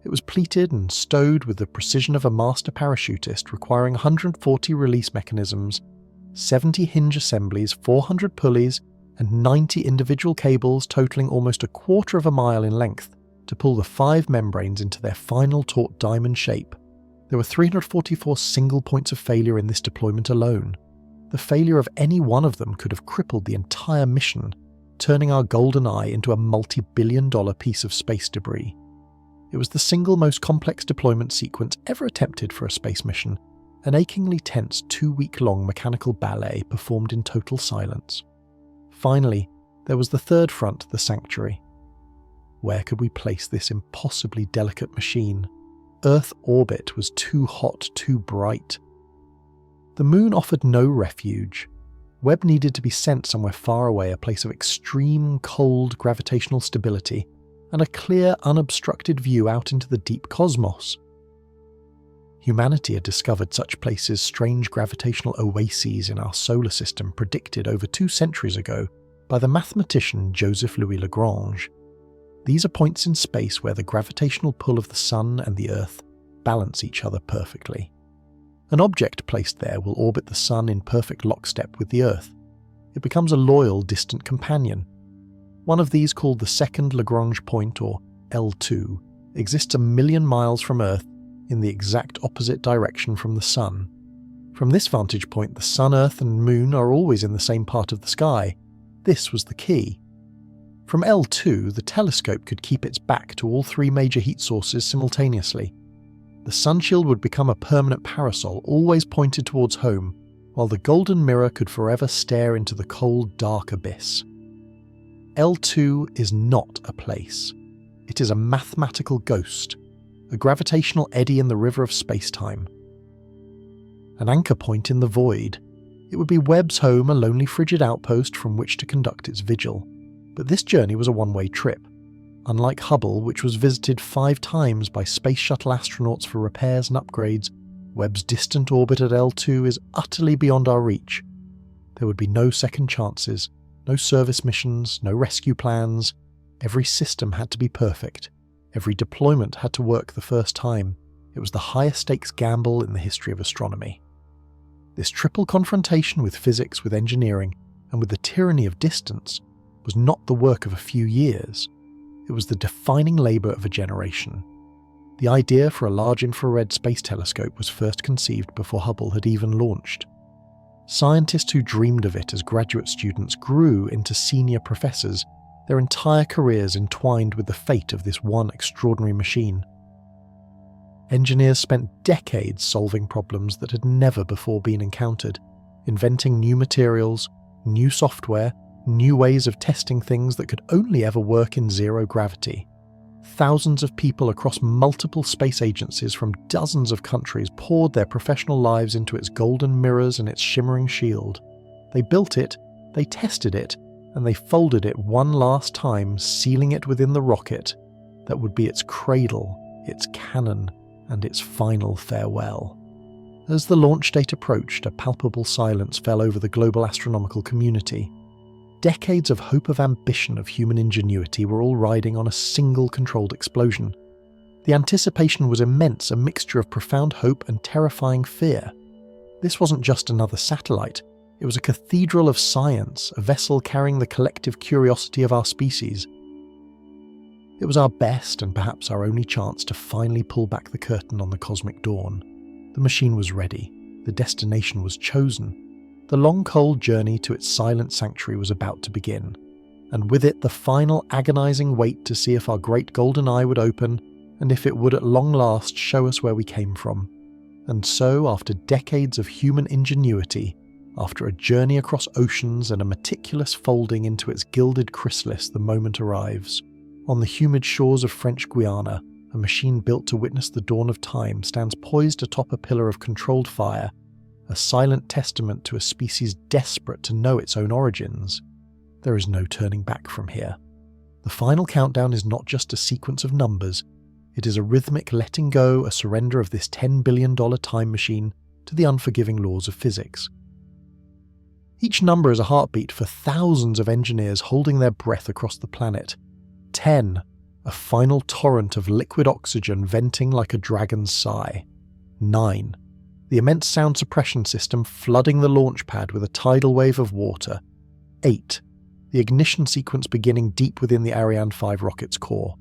It was pleated and stowed with the precision of a master parachutist, requiring 140 release mechanisms, 70 hinge assemblies, 400 pulleys, and 90 individual cables totaling almost a quarter of a mile in length to pull the 5 membranes into their final taut diamond shape. There were 344 single points of failure in this deployment alone. The failure of any one of them could have crippled the entire mission, turning our golden eye into a multi-billion-dollar piece of space debris. It was the single most complex deployment sequence ever attempted for a space mission, an achingly tense 2-week-long mechanical ballet performed in total silence. Finally, there was the third front, the sanctuary. Where could we place this impossibly delicate machine? Earth orbit was too hot, too bright. The moon offered no refuge. Webb needed to be sent somewhere far away, a place of extreme, cold gravitational stability, and a clear, unobstructed view out into the deep cosmos. Humanity had discovered such places strange gravitational oases in our solar system predicted over 2 centuries ago by the mathematician Joseph Louis Lagrange. These are points in space where the gravitational pull of the Sun and the Earth balance each other perfectly. An object placed there will orbit the Sun in perfect lockstep with the Earth. It becomes a loyal, distant companion. One of these, called the second Lagrange point, or L2, exists 1 million miles from Earth in the exact opposite direction from the Sun. From this vantage point, the Sun, Earth and Moon are always in the same part of the sky. This was the key. From L2, the telescope could keep its back to all 3 major heat sources simultaneously. The sunshield would become a permanent parasol, always pointed towards home, while the golden mirror could forever stare into the cold, dark abyss. L2 is not a place. It is a mathematical ghost, a gravitational eddy in the river of space-time. An anchor point in the void. It would be Webb's home, a lonely frigid outpost from which to conduct its vigil. But this journey was a one-way trip. Unlike Hubble, which was visited 5 times by space shuttle astronauts for repairs and upgrades, Webb's distant orbit at L2 is utterly beyond our reach. There would be no second chances, no service missions, no rescue plans. Every system had to be perfect. Every deployment had to work the first time. It was the highest stakes gamble in the history of astronomy. This triple confrontation with physics, with engineering, and with the tyranny of distance was not the work of a few years. It was the defining labour of a generation. The idea for a large infrared space telescope was first conceived before Hubble had even launched. Scientists who dreamed of it as graduate students grew into senior professors, their entire careers entwined with the fate of this one extraordinary machine. Engineers spent decades solving problems that had never before been encountered, inventing new materials, new software, new ways of testing things that could only ever work in zero gravity. Thousands of people across multiple space agencies from dozens of countries poured their professional lives into its golden mirrors and its shimmering shield. They built it, they tested it, and they folded it one last time, sealing it within the rocket that would be its cradle, its cannon, and its final farewell. As the launch date approached, a palpable silence fell over the global astronomical community. Decades of hope, of ambition, of human ingenuity were all riding on a single controlled explosion. The anticipation was immense, a mixture of profound hope and terrifying fear. This wasn't just another satellite. It was a cathedral of science, a vessel carrying the collective curiosity of our species. It was our best and perhaps our only chance to finally pull back the curtain on the cosmic dawn. The machine was ready. The destination was chosen. The long, cold journey to its silent sanctuary was about to begin, and with it the final agonizing wait to see if our great golden eye would open and if it would at long last show us where we came from. And so, after decades of human ingenuity, after a journey across oceans and a meticulous folding into its gilded chrysalis, the moment arrives. On the humid shores of French Guiana, a machine built to witness the dawn of time stands poised atop a pillar of controlled fire, a silent testament to a species desperate to know its own origins. There is no turning back from here. The final countdown is not just a sequence of numbers, it is a rhythmic letting go, a surrender of this $10 billion time machine to the unforgiving laws of physics. Each number is a heartbeat for thousands of engineers holding their breath across the planet. 10, a final torrent of liquid oxygen venting like a dragon's sigh. 9, the immense sound suppression system flooding the launch pad with a tidal wave of water. 8, the ignition sequence beginning deep within the Ariane 5 rocket's core.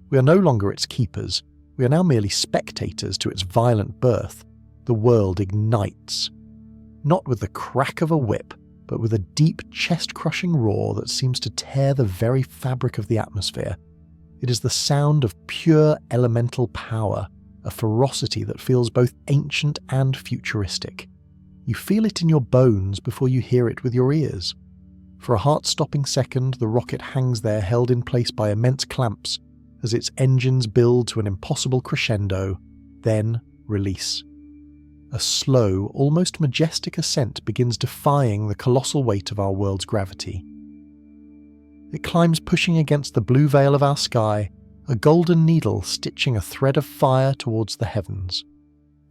We are no longer its keepers, we are now merely spectators to its violent birth. The world ignites. Not with the crack of a whip, but with a deep, chest-crushing roar that seems to tear the very fabric of the atmosphere. It is the sound of pure elemental power, a ferocity that feels both ancient and futuristic. You feel it in your bones before you hear it with your ears. For a heart-stopping second, the rocket hangs there held in place by immense clamps as its engines build to an impossible crescendo, then release. A slow, almost majestic ascent begins defying the colossal weight of our world's gravity. It climbs pushing against the blue veil of our sky, a golden needle stitching a thread of fire towards the heavens.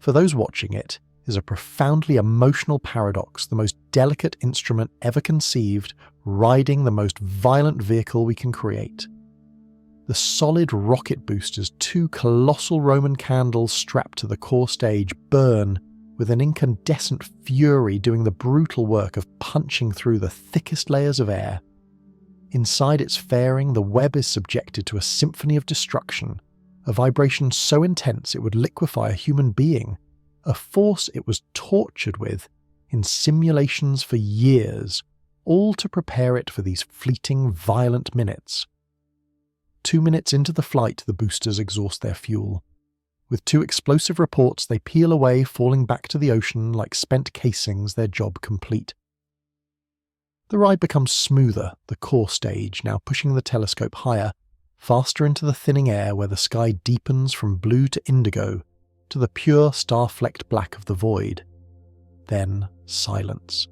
For those watching it, is a profoundly emotional paradox, the most delicate instrument ever conceived, riding the most violent vehicle we can create. The solid rocket boosters, two colossal Roman candles strapped to the core stage, burn with an incandescent fury, doing the brutal work of punching through the thickest layers of air. Inside its fairing, the Webb is subjected to a symphony of destruction, a vibration so intense it would liquefy a human being, a force it was tortured with in simulations for years, all to prepare it for these fleeting, violent minutes. 2 minutes into the flight, the boosters exhaust their fuel. With 2 explosive reports, they peel away, falling back to the ocean like spent casings, their job complete. The ride becomes smoother, the core stage now pushing the telescope higher, faster into the thinning air where the sky deepens from blue to indigo, to the pure star-flecked black of the void. Then silence.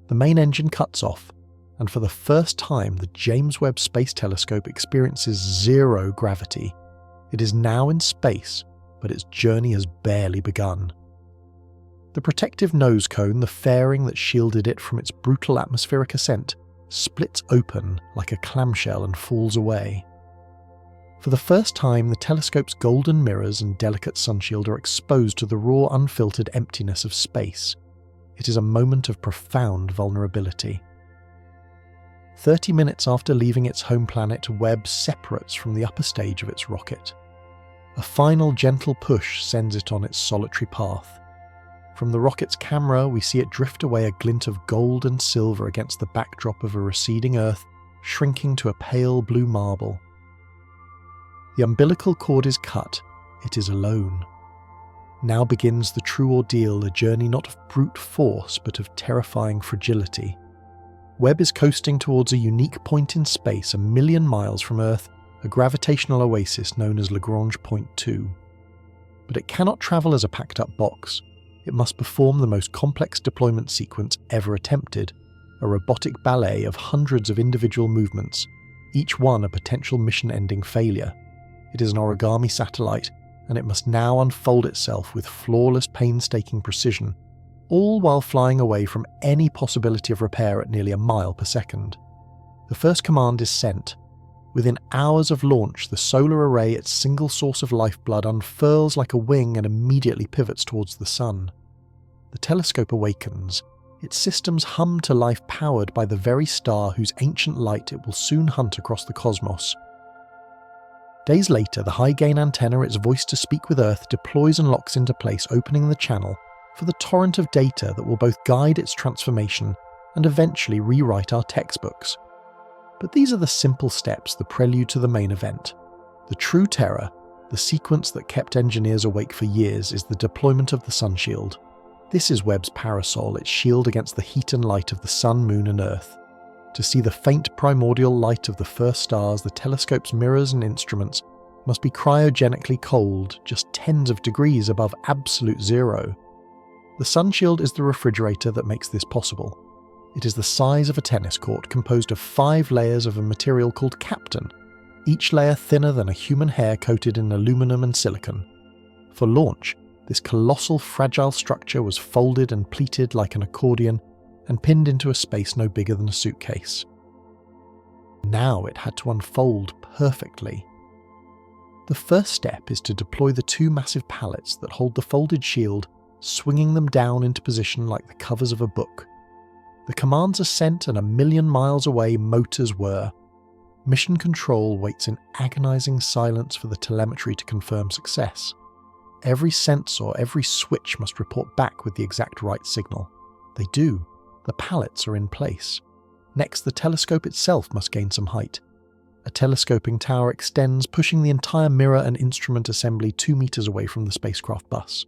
The main engine cuts off, and for the first time the James Webb Space Telescope experiences zero gravity. It is now in space, but its journey has barely begun. The protective nose cone, the fairing that shielded it from its brutal atmospheric ascent, splits open like a clamshell and falls away. For the first time, the telescope's golden mirrors and delicate sunshield are exposed to the raw, unfiltered emptiness of space. It is a moment of profound vulnerability. 30 minutes after leaving its home planet, Webb separates from the upper stage of its rocket. A final gentle push sends it on its solitary path. From the rocket's camera, we see it drift away, a glint of gold and silver against the backdrop of a receding Earth, shrinking to a pale blue marble. The umbilical cord is cut. It is alone. Now begins the true ordeal, a journey not of brute force, but of terrifying fragility. Webb is coasting towards a unique point in space, 1 million miles from Earth, a gravitational oasis known as Lagrange Point 2. But it cannot travel as a packed-up box. It must perform the most complex deployment sequence ever attempted, a robotic ballet of hundreds of individual movements, each one a potential mission-ending failure. It is an origami satellite, and it must now unfold itself with flawless, painstaking precision, all while flying away from any possibility of repair at nearly a mile per second. The first command is sent. Within hours of launch, the solar array, its single source of lifeblood, unfurls like a wing and immediately pivots towards the sun. The telescope awakens. Its systems hum to life, powered by the very star whose ancient light it will soon hunt across the cosmos. Days later, the high-gain antenna, its voice to speak with Earth, deploys and locks into place, opening the channel for the torrent of data that will both guide its transformation and eventually rewrite our textbooks. But these are the simple steps, the prelude to the main event. The true terror, the sequence that kept engineers awake for years, is the deployment of the sunshield. This is Webb's parasol, its shield against the heat and light of the sun, moon and Earth. To see the faint primordial light of the first stars, the telescope's mirrors and instruments must be cryogenically cold, just tens of degrees above absolute zero. The sunshield is the refrigerator that makes this possible. It is the size of a tennis court, composed of 5 layers of a material called capton, each layer thinner than a human hair, coated in aluminum and silicon. For launch, this colossal fragile structure was folded and pleated like an accordion and pinned into a space no bigger than a suitcase. Now it had to unfold perfectly. The first step is to deploy the 2 massive pallets that hold the folded shield, swinging them down into position like the covers of a book. The commands are sent, and 1 million miles away motors whir. Mission Control waits in agonizing silence for the telemetry to confirm success. Every sensor, every switch must report back with the exact right signal. They do. The pallets are in place. Next, the telescope itself must gain some height. A telescoping tower extends, pushing the entire mirror and instrument assembly 2 meters away from the spacecraft bus.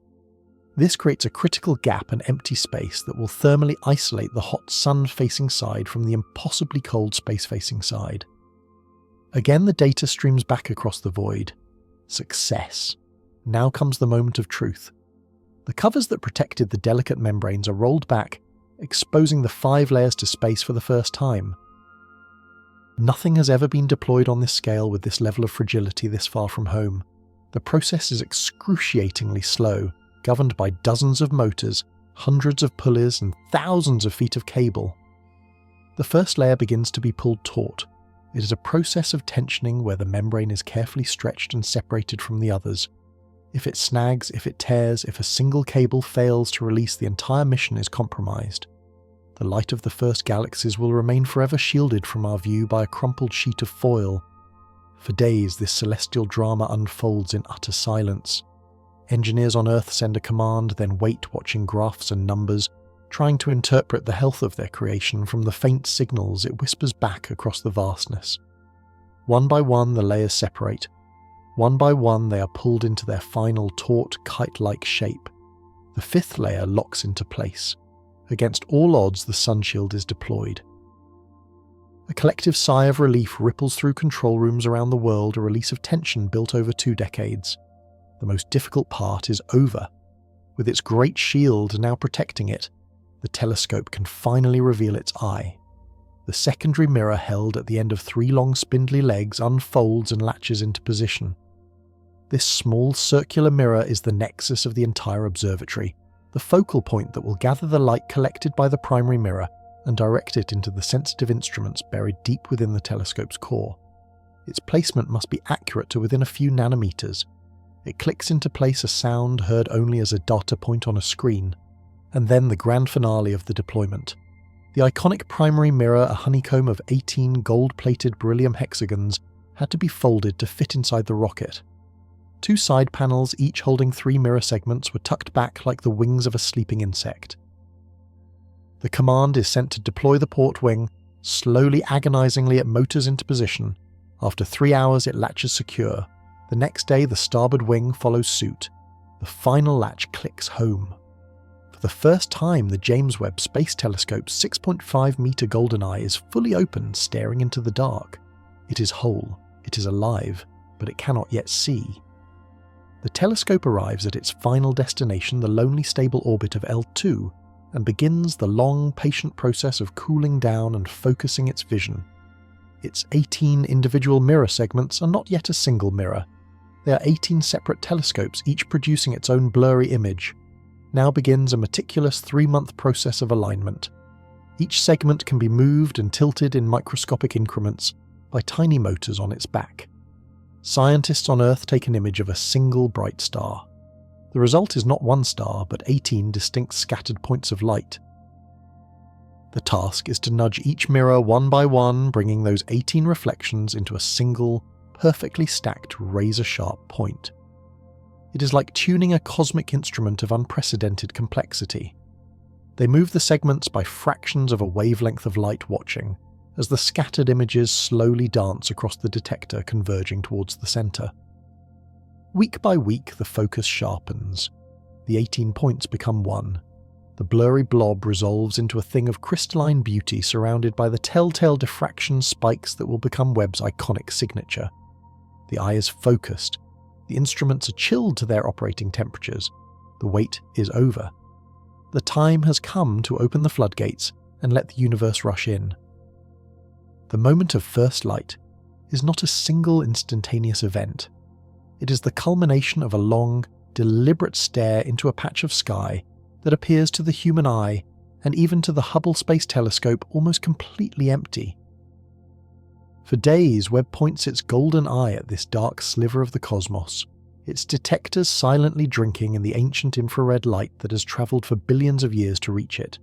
This creates a critical gap and empty space that will thermally isolate the hot sun-facing side from the impossibly cold space-facing side. Again, the data streams back across the void. Success. Now comes the moment of truth. The covers that protected the delicate membranes are rolled back, exposing the 5 layers to space for the first time. Nothing has ever been deployed on this scale with this level of fragility this far from home. The process is excruciatingly slow, governed by dozens of motors, hundreds of pulleys, and thousands of feet of cable. The first layer begins to be pulled taut. It is a process of tensioning where the membrane is carefully stretched and separated from the others. If it snags, if it tears, if a single cable fails to release, the entire mission is compromised. The light of the first galaxies will remain forever shielded from our view by a crumpled sheet of foil. For days, this celestial drama unfolds in utter silence. Engineers on Earth send a command, then wait, watching graphs and numbers, trying to interpret the health of their creation from the faint signals it whispers back across the vastness. One by one, the layers separate. One by one, they are pulled into their final taut, kite-like shape. The fifth layer locks into place. Against all odds, the sunshield is deployed. A collective sigh of relief ripples through control rooms around the world, a release of tension built over 2 decades. The most difficult part is over. With its great shield now protecting it, the telescope can finally reveal its eye. The secondary mirror held at the end of 3 long spindly legs unfolds and latches into position. This small circular mirror is the nexus of the entire observatory, the focal point that will gather the light collected by the primary mirror and direct it into the sensitive instruments buried deep within the telescope's core. Its placement must be accurate to within a few nanometers. It clicks into place, a sound heard only as a data point on a screen, and then the grand finale of the deployment. The iconic primary mirror, a honeycomb of 18 gold-plated beryllium hexagons, had to be folded to fit inside the rocket. 2 side panels, each holding 3 mirror segments, were tucked back like the wings of a sleeping insect. The command is sent to deploy the port wing. Slowly, agonizingly, it motors into position. After 3 hours, it latches secure. The next day, the starboard wing follows suit. The final latch clicks home. For the first time, the James Webb Space Telescope's 6.5-meter golden eye is fully open, staring into the dark. It is whole, it is alive, but it cannot yet see. The telescope arrives at its final destination, the lonely stable orbit of L2, and begins the long, patient process of cooling down and focusing its vision. Its 18 individual mirror segments are not yet a single mirror. They are 18 separate telescopes, each producing its own blurry image. Now begins a meticulous 3-month process of alignment. Each segment can be moved and tilted in microscopic increments by tiny motors on its back. Scientists on Earth take an image of a single bright star. The result is not one star, but 18 distinct scattered points of light. The task is to nudge each mirror one by one, bringing those 18 reflections into a single, perfectly stacked, razor-sharp point. It is like tuning a cosmic instrument of unprecedented complexity. They move the segments by fractions of a wavelength of light watching, as the scattered images slowly dance across the detector, converging towards the center. Week by week, the focus sharpens. The 18 points become one. The blurry blob resolves into a thing of crystalline beauty, surrounded by the telltale diffraction spikes that will become Webb's iconic signature. The eye is focused. The instruments are chilled to their operating temperatures. The wait is over. The time has come to open the floodgates and let the universe rush in. The moment of first light is not a single instantaneous event. It is the culmination of a long, deliberate stare into a patch of sky that appears to the human eye, and even to the Hubble Space Telescope, almost completely empty. For days, Webb points its golden eye at this dark sliver of the cosmos, its detectors silently drinking in the ancient infrared light that has travelled for billions of years to reach it.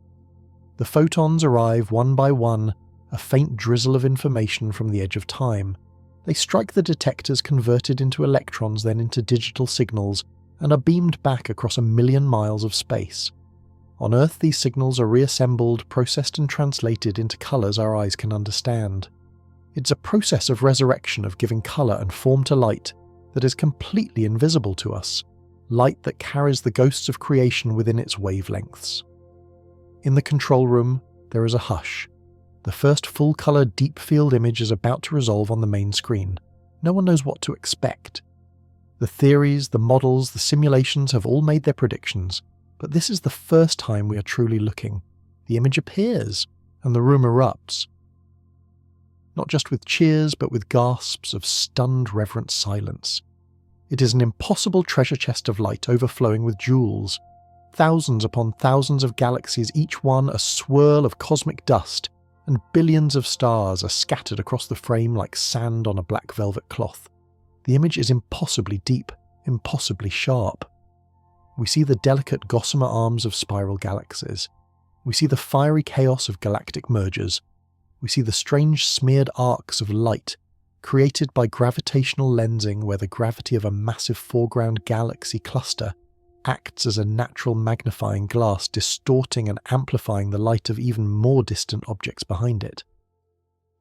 The photons arrive one by one, a faint drizzle of information from the edge of time. They strike the detectors, converted into electrons, then into digital signals, and are beamed back across 1 million miles of space. On Earth, these signals are reassembled, processed and translated into colours our eyes can understand. It's a process of resurrection, of giving colour and form to light that is completely invisible to us, light that carries the ghosts of creation within its wavelengths. In the control room, there is a hush. The first full-colour deep-field image is about to resolve on the main screen. No one knows what to expect. The theories, the models, the simulations have all made their predictions, but this is the first time we are truly looking. The image appears, and the room erupts. Not just with cheers, but with gasps of stunned, reverent silence. It is an impossible treasure chest of light overflowing with jewels. Thousands upon thousands of galaxies, each one a swirl of cosmic dust, and billions of stars are scattered across the frame like sand on a black velvet cloth. The image is impossibly deep, impossibly sharp. We see the delicate gossamer arms of spiral galaxies. We see the fiery chaos of galactic mergers. We see the strange smeared arcs of light created by gravitational lensing, where the gravity of a massive foreground galaxy cluster acts as a natural magnifying glass, distorting and amplifying the light of even more distant objects behind it.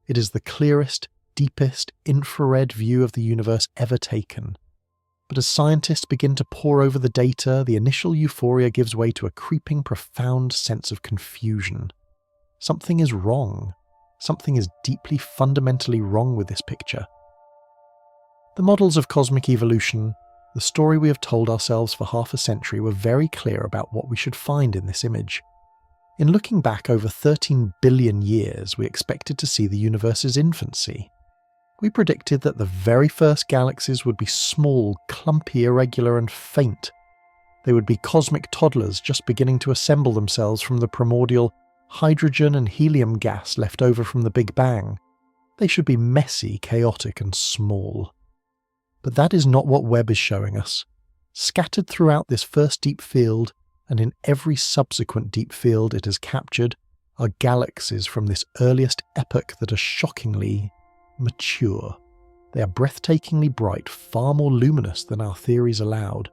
It is the clearest, deepest infrared view of the universe ever taken. But as scientists begin to pore over the data, the initial euphoria gives way to a creeping, profound sense of confusion. Something is wrong. Something is deeply, fundamentally wrong with this picture. The models of cosmic evolution, the story we have told ourselves for half a century, were very clear about what we should find in this image. In looking back over 13 billion years, we expected to see the universe's infancy. We predicted that the very first galaxies would be small, clumpy, irregular, and faint. They would be cosmic toddlers just beginning to assemble themselves from the primordial hydrogen and helium gas left over from the Big Bang. They should be messy, chaotic, and small. But that is not what Webb is showing us. Scattered throughout this first deep field, and in every subsequent deep field it has captured, are galaxies from this earliest epoch that are shockingly mature. They are breathtakingly bright, far more luminous than our theories allowed.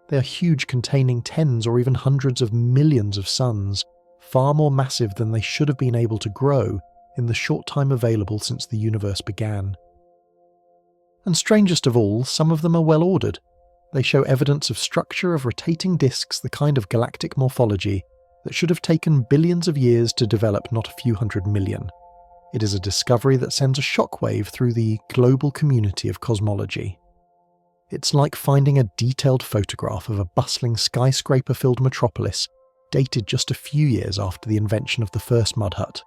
They are huge, containing tens or even hundreds of millions of suns, far more massive than they should have been able to grow in the short time available since the universe began. And strangest of all, some of them are well ordered. They show evidence of structure of rotating disks, the kind of galactic morphology that should have taken billions of years to develop, not a few hundred million. It is a discovery that sends a shockwave through the global community of cosmology. It's like finding a detailed photograph of a bustling skyscraper-filled metropolis dated just a few years after the invention of the first mud hut.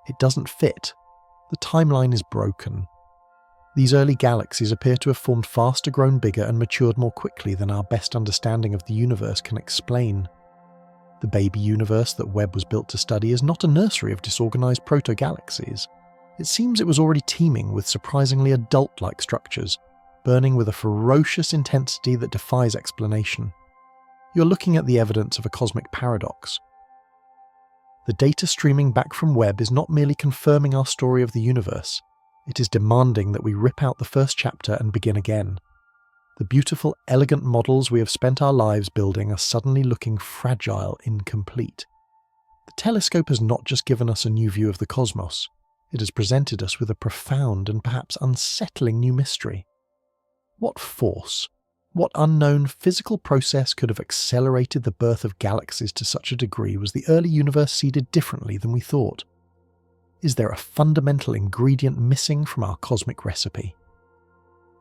It doesn't fit. The timeline is broken. These early galaxies appear to have formed faster, grown bigger, and matured more quickly than our best understanding of the universe can explain. The baby universe that Webb was built to study is not a nursery of disorganized proto-galaxies. It seems it was already teeming with surprisingly adult-like structures, burning with a ferocious intensity that defies explanation. You're looking at the evidence of a cosmic paradox. The data streaming back from Webb is not merely confirming our story of the universe, it is demanding that we rip out the first chapter and begin again. The beautiful, elegant models we have spent our lives building are suddenly looking fragile, incomplete. The telescope has not just given us a new view of the cosmos, it has presented us with a profound and perhaps unsettling new mystery. What force, what unknown physical process could have accelerated the birth of galaxies to such a degree was the early universe seeded differently than we thought? Is there a fundamental ingredient missing from our cosmic recipe?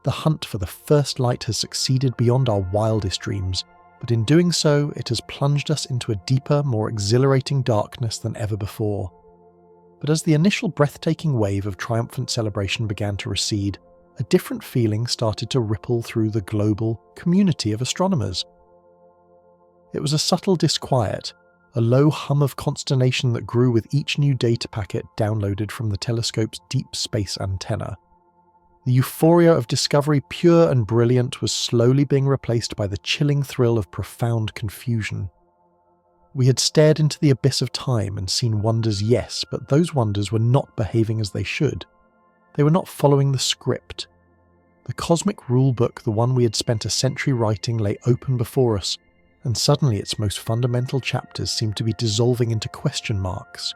The hunt for the first light has succeeded beyond our wildest dreams, but in doing so, it has plunged us into a deeper, more exhilarating darkness than ever before. But as the initial breathtaking wave of triumphant celebration began to recede, a different feeling started to ripple through the global community of astronomers. It was a subtle disquiet, a low hum of consternation that grew with each new data packet downloaded from the telescope's deep space antenna. The euphoria of discovery, pure and brilliant, was slowly being replaced by the chilling thrill of profound confusion. We had stared into the abyss of time and seen wonders, yes, but those wonders were not behaving as they should. They were not following the script. The cosmic rulebook, the one we had spent a century writing, lay open before us, and suddenly its most fundamental chapters seemed to be dissolving into question marks.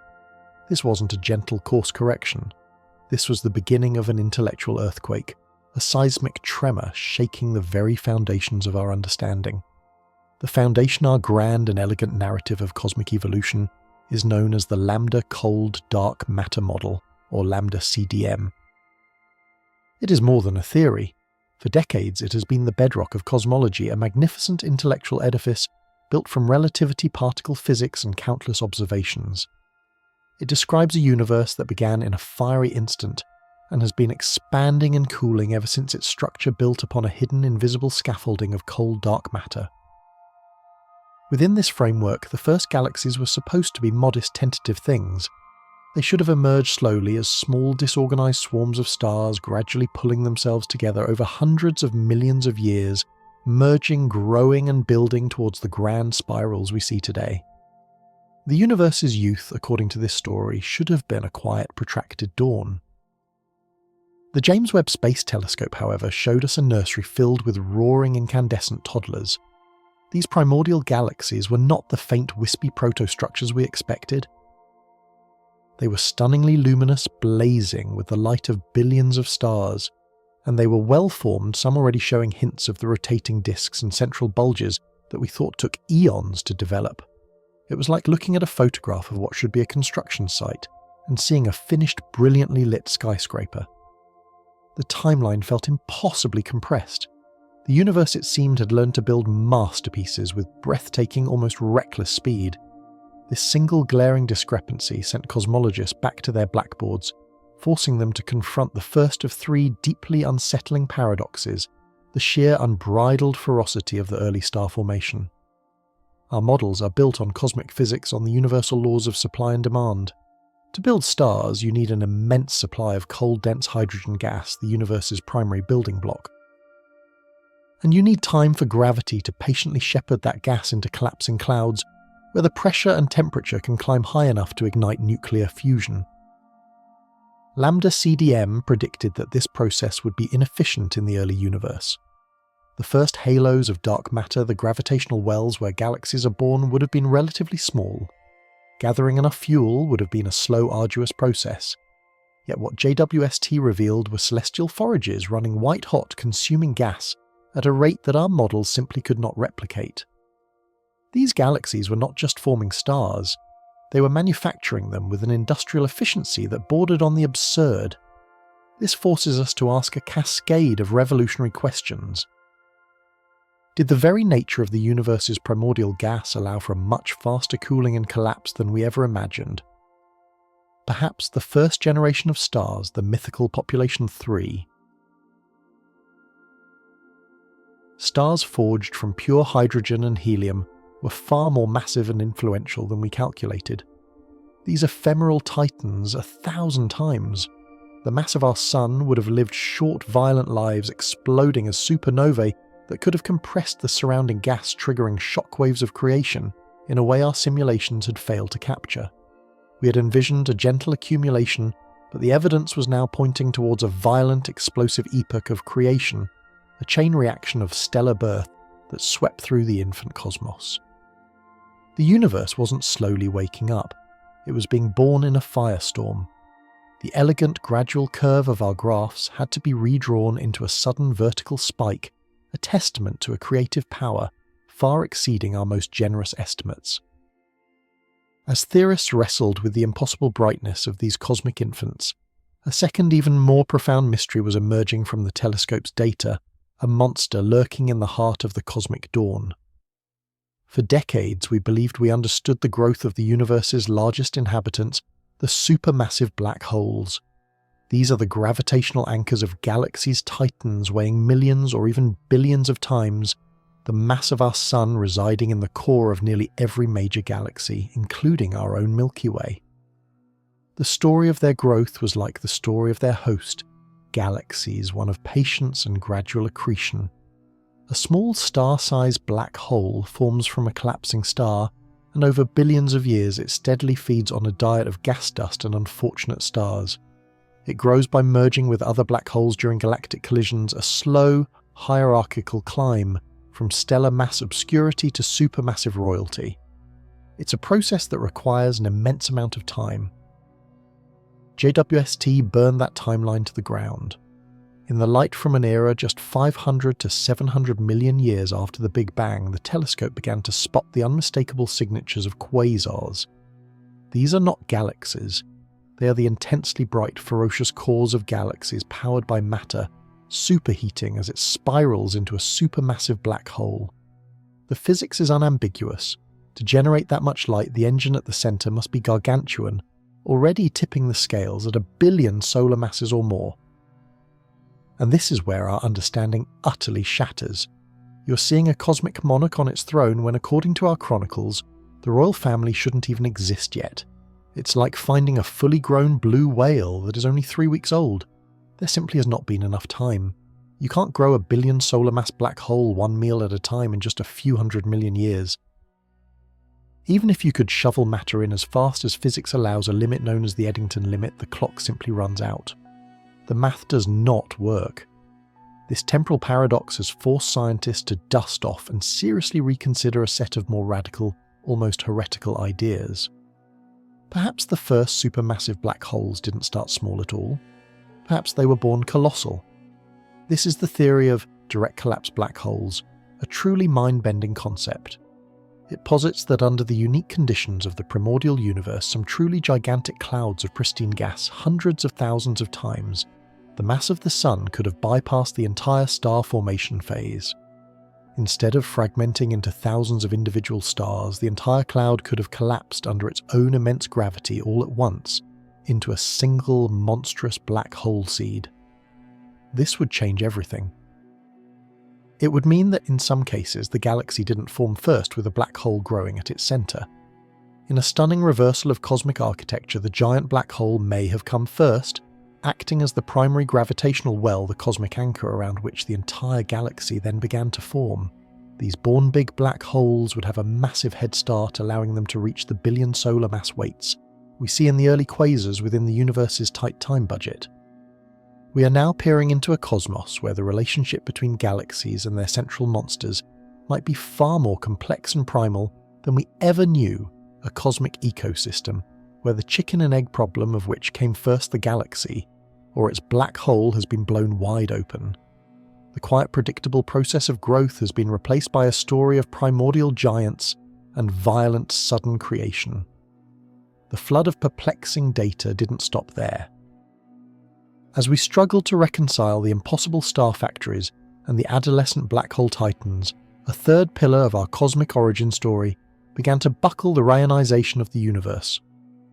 This wasn't a gentle course correction. This was the beginning of an intellectual earthquake, a seismic tremor shaking the very foundations of our understanding. The foundation, our grand and elegant narrative of cosmic evolution, is known as the Lambda Cold Dark Matter Model, or Lambda CDM. It is more than a theory. For decades, it has been the bedrock of cosmology, a magnificent intellectual edifice built from relativity, particle physics, and countless observations. It describes a universe that began in a fiery instant, and has been expanding and cooling ever since its structure built upon a hidden invisible scaffolding of cold dark matter. Within this framework, the first galaxies were supposed to be modest tentative things. They should have emerged slowly as small disorganized swarms of stars gradually pulling themselves together over hundreds of millions of years, merging, growing and building towards the grand spirals we see today. The universe's youth, according to this story, should have been a quiet, protracted dawn. The James Webb Space Telescope, however, showed us a nursery filled with roaring incandescent toddlers. These primordial galaxies were not the faint, wispy protostructures we expected. They were stunningly luminous, blazing with the light of billions of stars, and they were well-formed, some already showing hints of the rotating disks and central bulges that we thought took eons to develop. It was like looking at a photograph of what should be a construction site and seeing a finished, brilliantly lit skyscraper. The timeline felt impossibly compressed. The universe, it seemed, had learned to build masterpieces with breathtaking, almost reckless speed. This single glaring discrepancy sent cosmologists back to their blackboards, forcing them to confront the first of three deeply unsettling paradoxes, the sheer unbridled ferocity of the early star formation. Our models are built on cosmic physics, on the universal laws of supply and demand. To build stars, you need an immense supply of cold, dense hydrogen gas, the universe's primary building block. And you need time for gravity to patiently shepherd that gas into collapsing clouds, where the pressure and temperature can climb high enough to ignite nuclear fusion. Lambda CDM predicted that this process would be inefficient in the early universe. The first halos of dark matter, the gravitational wells where galaxies are born, would have been relatively small. Gathering enough fuel would have been a slow, arduous process. Yet what JWST revealed were celestial forages running white-hot, consuming gas at a rate that our models simply could not replicate. These galaxies were not just forming stars, they were manufacturing them with an industrial efficiency that bordered on the absurd. This forces us to ask a cascade of revolutionary questions. Did the very nature of the universe's primordial gas allow for a much faster cooling and collapse than we ever imagined? Perhaps the first generation of stars, the mythical population 3. Stars forged from pure hydrogen and helium were far more massive and influential than we calculated. These ephemeral titans 1,000 times. The mass of our Sun would have lived short, violent lives, exploding as supernovae that could have compressed the surrounding gas, triggering shockwaves of creation in a way our simulations had failed to capture. We had envisioned a gentle accumulation, but the evidence was now pointing towards a violent, explosive epoch of creation, a chain reaction of stellar birth that swept through the infant cosmos. The universe wasn't slowly waking up, it was being born in a firestorm. The elegant, gradual curve of our graphs had to be redrawn into a sudden vertical spike, a testament to a creative power far exceeding our most generous estimates. As theorists wrestled with the impossible brightness of these cosmic infants, a second, even more profound mystery was emerging from the telescope's data, a monster lurking in the heart of the cosmic dawn. For decades, we believed we understood the growth of the universe's largest inhabitants, the supermassive black holes. These are the gravitational anchors of galaxies' titans weighing millions or even billions of times the mass of our Sun, residing in the core of nearly every major galaxy, including our own Milky Way. The story of their growth was like the story of their host, galaxies, one of patience and gradual accretion. A small star-sized black hole forms from a collapsing star, and over billions of years it steadily feeds on a diet of gas dust and unfortunate stars. It grows by merging with other black holes during galactic collisions, a slow, hierarchical climb from stellar mass obscurity to supermassive royalty. It's a process that requires an immense amount of time. JWST burned that timeline to the ground. In the light from an era just 500 to 700 million years after the Big Bang, the telescope began to spot the unmistakable signatures of quasars. These are not galaxies. They are the intensely bright, ferocious cores of galaxies powered by matter, superheating as it spirals into a supermassive black hole. The physics is unambiguous. To generate that much light, the engine at the center must be gargantuan, already tipping the scales at 1 billion solar masses or more. And this is where our understanding utterly shatters. You're seeing a cosmic monarch on its throne when, according to our chronicles, the royal family shouldn't even exist yet. It's like finding a fully grown blue whale that is only 3 weeks old. There simply has not been enough time. You can't grow a billion solar mass black hole one meal at a time in just a few 100 million years. Even if you could shovel matter in as fast as physics allows a limit known as the Eddington limit, the clock simply runs out. The math does not work. This temporal paradox has forced scientists to dust off and seriously reconsider a set of more radical, almost heretical ideas. Perhaps the first supermassive black holes didn't start small at all. Perhaps they were born colossal. This is the theory of direct collapse black holes, a truly mind-bending concept. It posits that under the unique conditions of the primordial universe, some truly gigantic clouds of pristine gas hundreds of thousands of times, the mass of the Sun could have bypassed the entire star formation phase. Instead of fragmenting into thousands of individual stars, the entire cloud could have collapsed under its own immense gravity all at once into a single monstrous black hole seed. This would change everything. It would mean that in some cases the galaxy didn't form first with a black hole growing at its centre. In a stunning reversal of cosmic architecture, the giant black hole may have come first, acting as the primary gravitational well, the cosmic anchor around which the entire galaxy then began to form. These born big black holes would have a massive head start, allowing them to reach the billion solar mass weights we see in the early quasars within the universe's tight time budget. We are now peering into a cosmos where the relationship between galaxies and their central monsters might be far more complex and primal than we ever knew, a cosmic ecosystem where the chicken and egg problem of which came first the galaxy, or its black hole has been blown wide open. The quiet predictable process of growth has been replaced by a story of primordial giants and violent sudden creation. The flood of perplexing data didn't stop there. As we struggled to reconcile the impossible star factories and the adolescent black hole titans, a third pillar of our cosmic origin story began to buckle the ionization of the universe.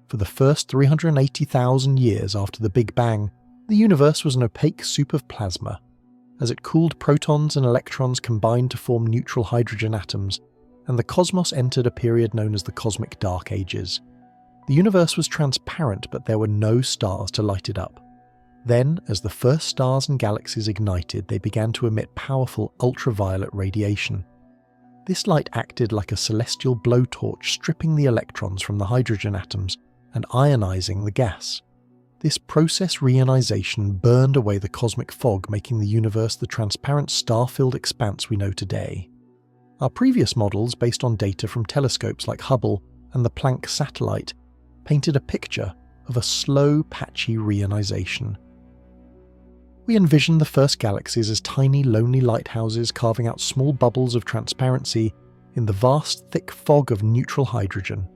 For the first 380,000 years after the Big Bang, the universe was an opaque soup of plasma. As it cooled, protons and electrons combined to form neutral hydrogen atoms, and the cosmos entered a period known as the Cosmic Dark Ages. The universe was transparent, but there were no stars to light it up. Then, as the first stars and galaxies ignited, they began to emit powerful ultraviolet radiation. This light acted like a celestial blowtorch, stripping the electrons from the hydrogen atoms and ionizing the gas. This process reionization burned away the cosmic fog, making the universe the transparent star-filled expanse we know today. Our previous models, based on data from telescopes like Hubble and the Planck satellite, painted a picture of a slow, patchy reionization. We envisioned the first galaxies as tiny, lonely lighthouses carving out small bubbles of transparency in the vast, thick fog of neutral hydrogen.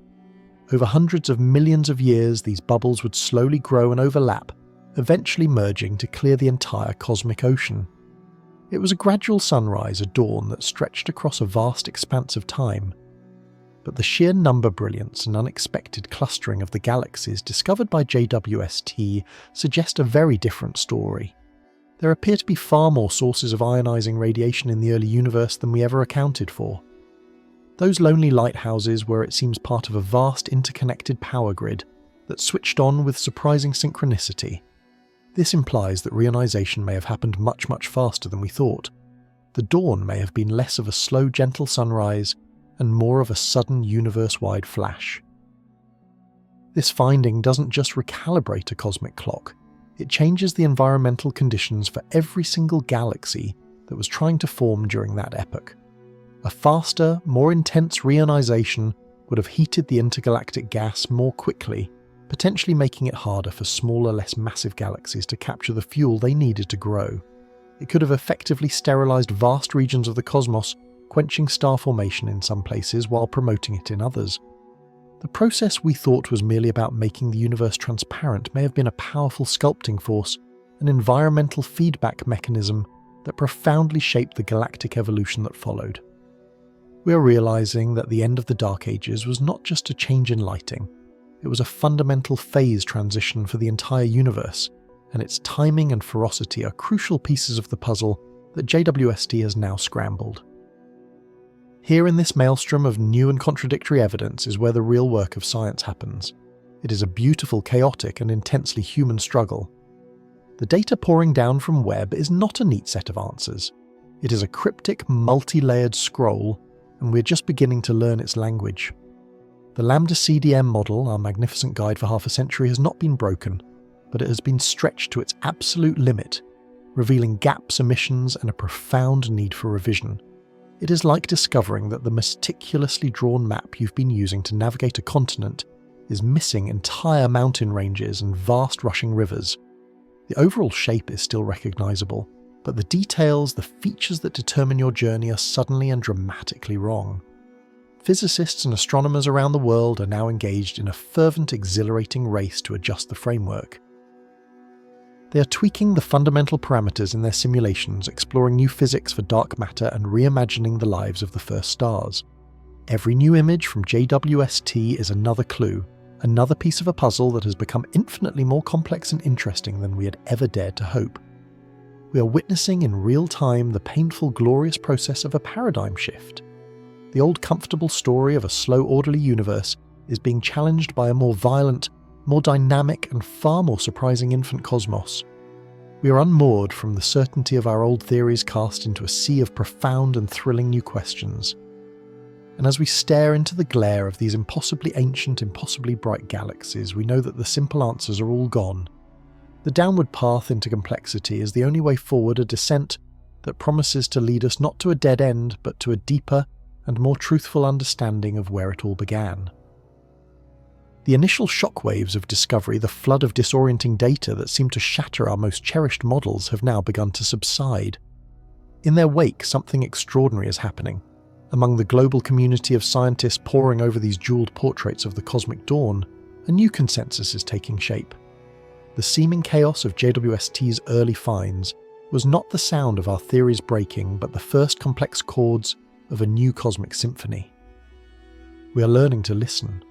Over hundreds of millions of years, these bubbles would slowly grow and overlap, eventually merging to clear the entire cosmic ocean. It was a gradual sunrise, a dawn that stretched across a vast expanse of time. But the sheer number brilliance and unexpected clustering of the galaxies discovered by JWST suggest a very different story. There appear to be far more sources of ionizing radiation in the early universe than we ever accounted for. Those lonely lighthouses were, it seems, part of a vast interconnected power grid that switched on with surprising synchronicity. This implies that reionization may have happened much, much faster than we thought. The dawn may have been less of a slow, gentle sunrise and more of a sudden universe-wide flash. This finding doesn't just recalibrate a cosmic clock, it changes the environmental conditions for every single galaxy that was trying to form during that epoch. A faster, more intense reionization would have heated the intergalactic gas more quickly, potentially making it harder for smaller, less massive galaxies to capture the fuel they needed to grow. It could have effectively sterilized vast regions of the cosmos, quenching star formation in some places while promoting it in others. The process we thought was merely about making the universe transparent may have been a powerful sculpting force, an environmental feedback mechanism that profoundly shaped the galactic evolution that followed. We are realizing that the end of the Dark Ages was not just a change in lighting. It was a fundamental phase transition for the entire universe, and its timing and ferocity are crucial pieces of the puzzle that JWST has now scrambled. Here in this maelstrom of new and contradictory evidence is where the real work of science happens. It is a beautiful, chaotic, and intensely human struggle. The data pouring down from Webb is not a neat set of answers. It is a cryptic, multi-layered scroll, and we're just beginning to learn its language. The Lambda CDM model, our magnificent guide for half a century, has not been broken, but it has been stretched to its absolute limit, revealing gaps, omissions, and a profound need for revision. It is like discovering that the meticulously drawn map you've been using to navigate a continent is missing entire mountain ranges and vast rushing rivers. The overall shape is still recognizable, but the details, the features that determine your journey, are suddenly and dramatically wrong. Physicists and astronomers around the world are now engaged in a fervent, exhilarating race to adjust the framework. They are tweaking the fundamental parameters in their simulations, exploring new physics for dark matter and reimagining the lives of the first stars. Every new image from JWST is another clue, another piece of a puzzle that has become infinitely more complex and interesting than we had ever dared to hope. We are witnessing in real time the painful, glorious process of a paradigm shift. The old comfortable story of a slow, orderly universe is being challenged by a more violent, more dynamic, and far more surprising infant cosmos. We are unmoored from the certainty of our old theories, cast into a sea of profound and thrilling new questions. And as we stare into the glare of these impossibly ancient, impossibly bright galaxies, we know that the simple answers are all gone. The downward path into complexity is the only way forward, a descent that promises to lead us not to a dead end, but to a deeper and more truthful understanding of where it all began. The initial shockwaves of discovery, the flood of disorienting data that seemed to shatter our most cherished models, have now begun to subside. In their wake, something extraordinary is happening. Among the global community of scientists poring over these jeweled portraits of the cosmic dawn, a new consensus is taking shape. The seeming chaos of JWST's early finds was not the sound of our theories breaking, but the first complex chords of a new cosmic symphony. We are learning to listen.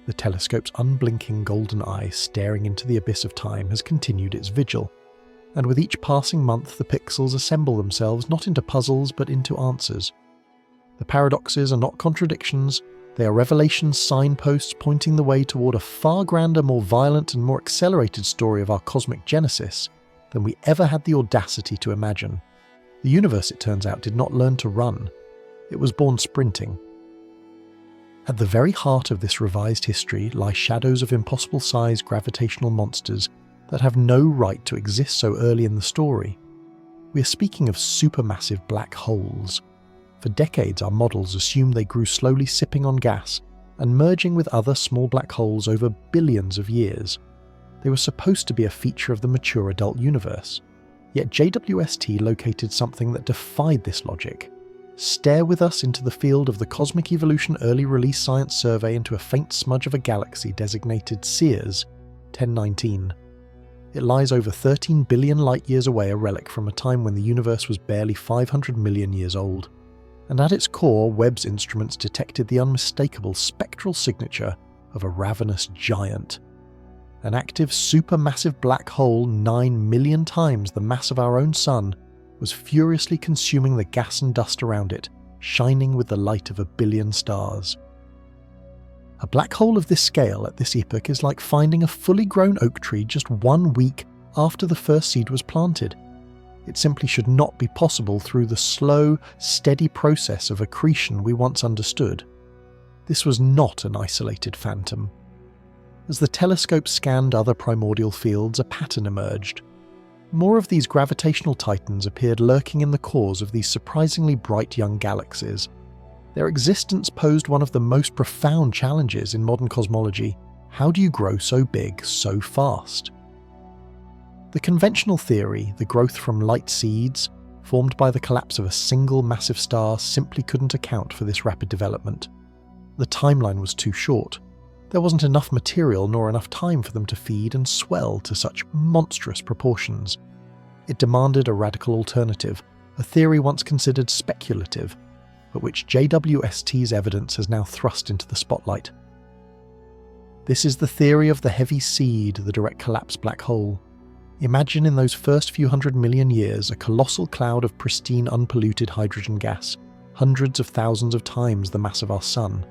The telescope's unblinking golden eye staring into the abyss of time has continued its vigil, and with each passing month the pixels assemble themselves not into puzzles but into answers. The paradoxes are not contradictions, they are revelations, signposts pointing the way toward a far grander, more violent and more accelerated story of our cosmic genesis than we ever had the audacity to imagine. The universe, it turns out, did not learn to run. It was born sprinting. At the very heart of this revised history lie shadows of impossible-sized gravitational monsters that have no right to exist so early in the story. We are speaking of supermassive black holes. For decades, our models assumed they grew slowly, sipping on gas and merging with other small black holes over billions of years. They were supposed to be a feature of the mature adult universe. Yet JWST located something that defied this logic. Stare with us into the field of the Cosmic Evolution Early Release Science Survey into a faint smudge of a galaxy designated Sears 1019. It lies over 13 billion light-years away, a relic from a time when the universe was barely 500 million years old. And at its core, Webb's instruments detected the unmistakable spectral signature of a ravenous giant. An active supermassive black hole 9 million times the mass of our own sun was furiously consuming the gas and dust around it, shining with the light of a billion stars. A black hole of this scale at this epoch is like finding a fully grown oak tree just 1 week after the first seed was planted. It simply should not be possible through the slow, steady process of accretion we once understood. This was not an isolated phantom. As the telescope scanned other primordial fields, a pattern emerged. More of these gravitational titans appeared lurking in the cores of these surprisingly bright young galaxies. Their existence posed one of the most profound challenges in modern cosmology. How do you grow so big so fast? The conventional theory, the growth from light seeds, formed by the collapse of a single massive star, simply couldn't account for this rapid development. The timeline was too short. There wasn't enough material nor enough time for them to feed and swell to such monstrous proportions. It demanded a radical alternative, a theory once considered speculative, but which JWST's evidence has now thrust into the spotlight. This is the theory of the heavy seed, the direct collapse black hole. Imagine in those first few 100 million years a colossal cloud of pristine unpolluted hydrogen gas, hundreds of thousands of times the mass of our Sun.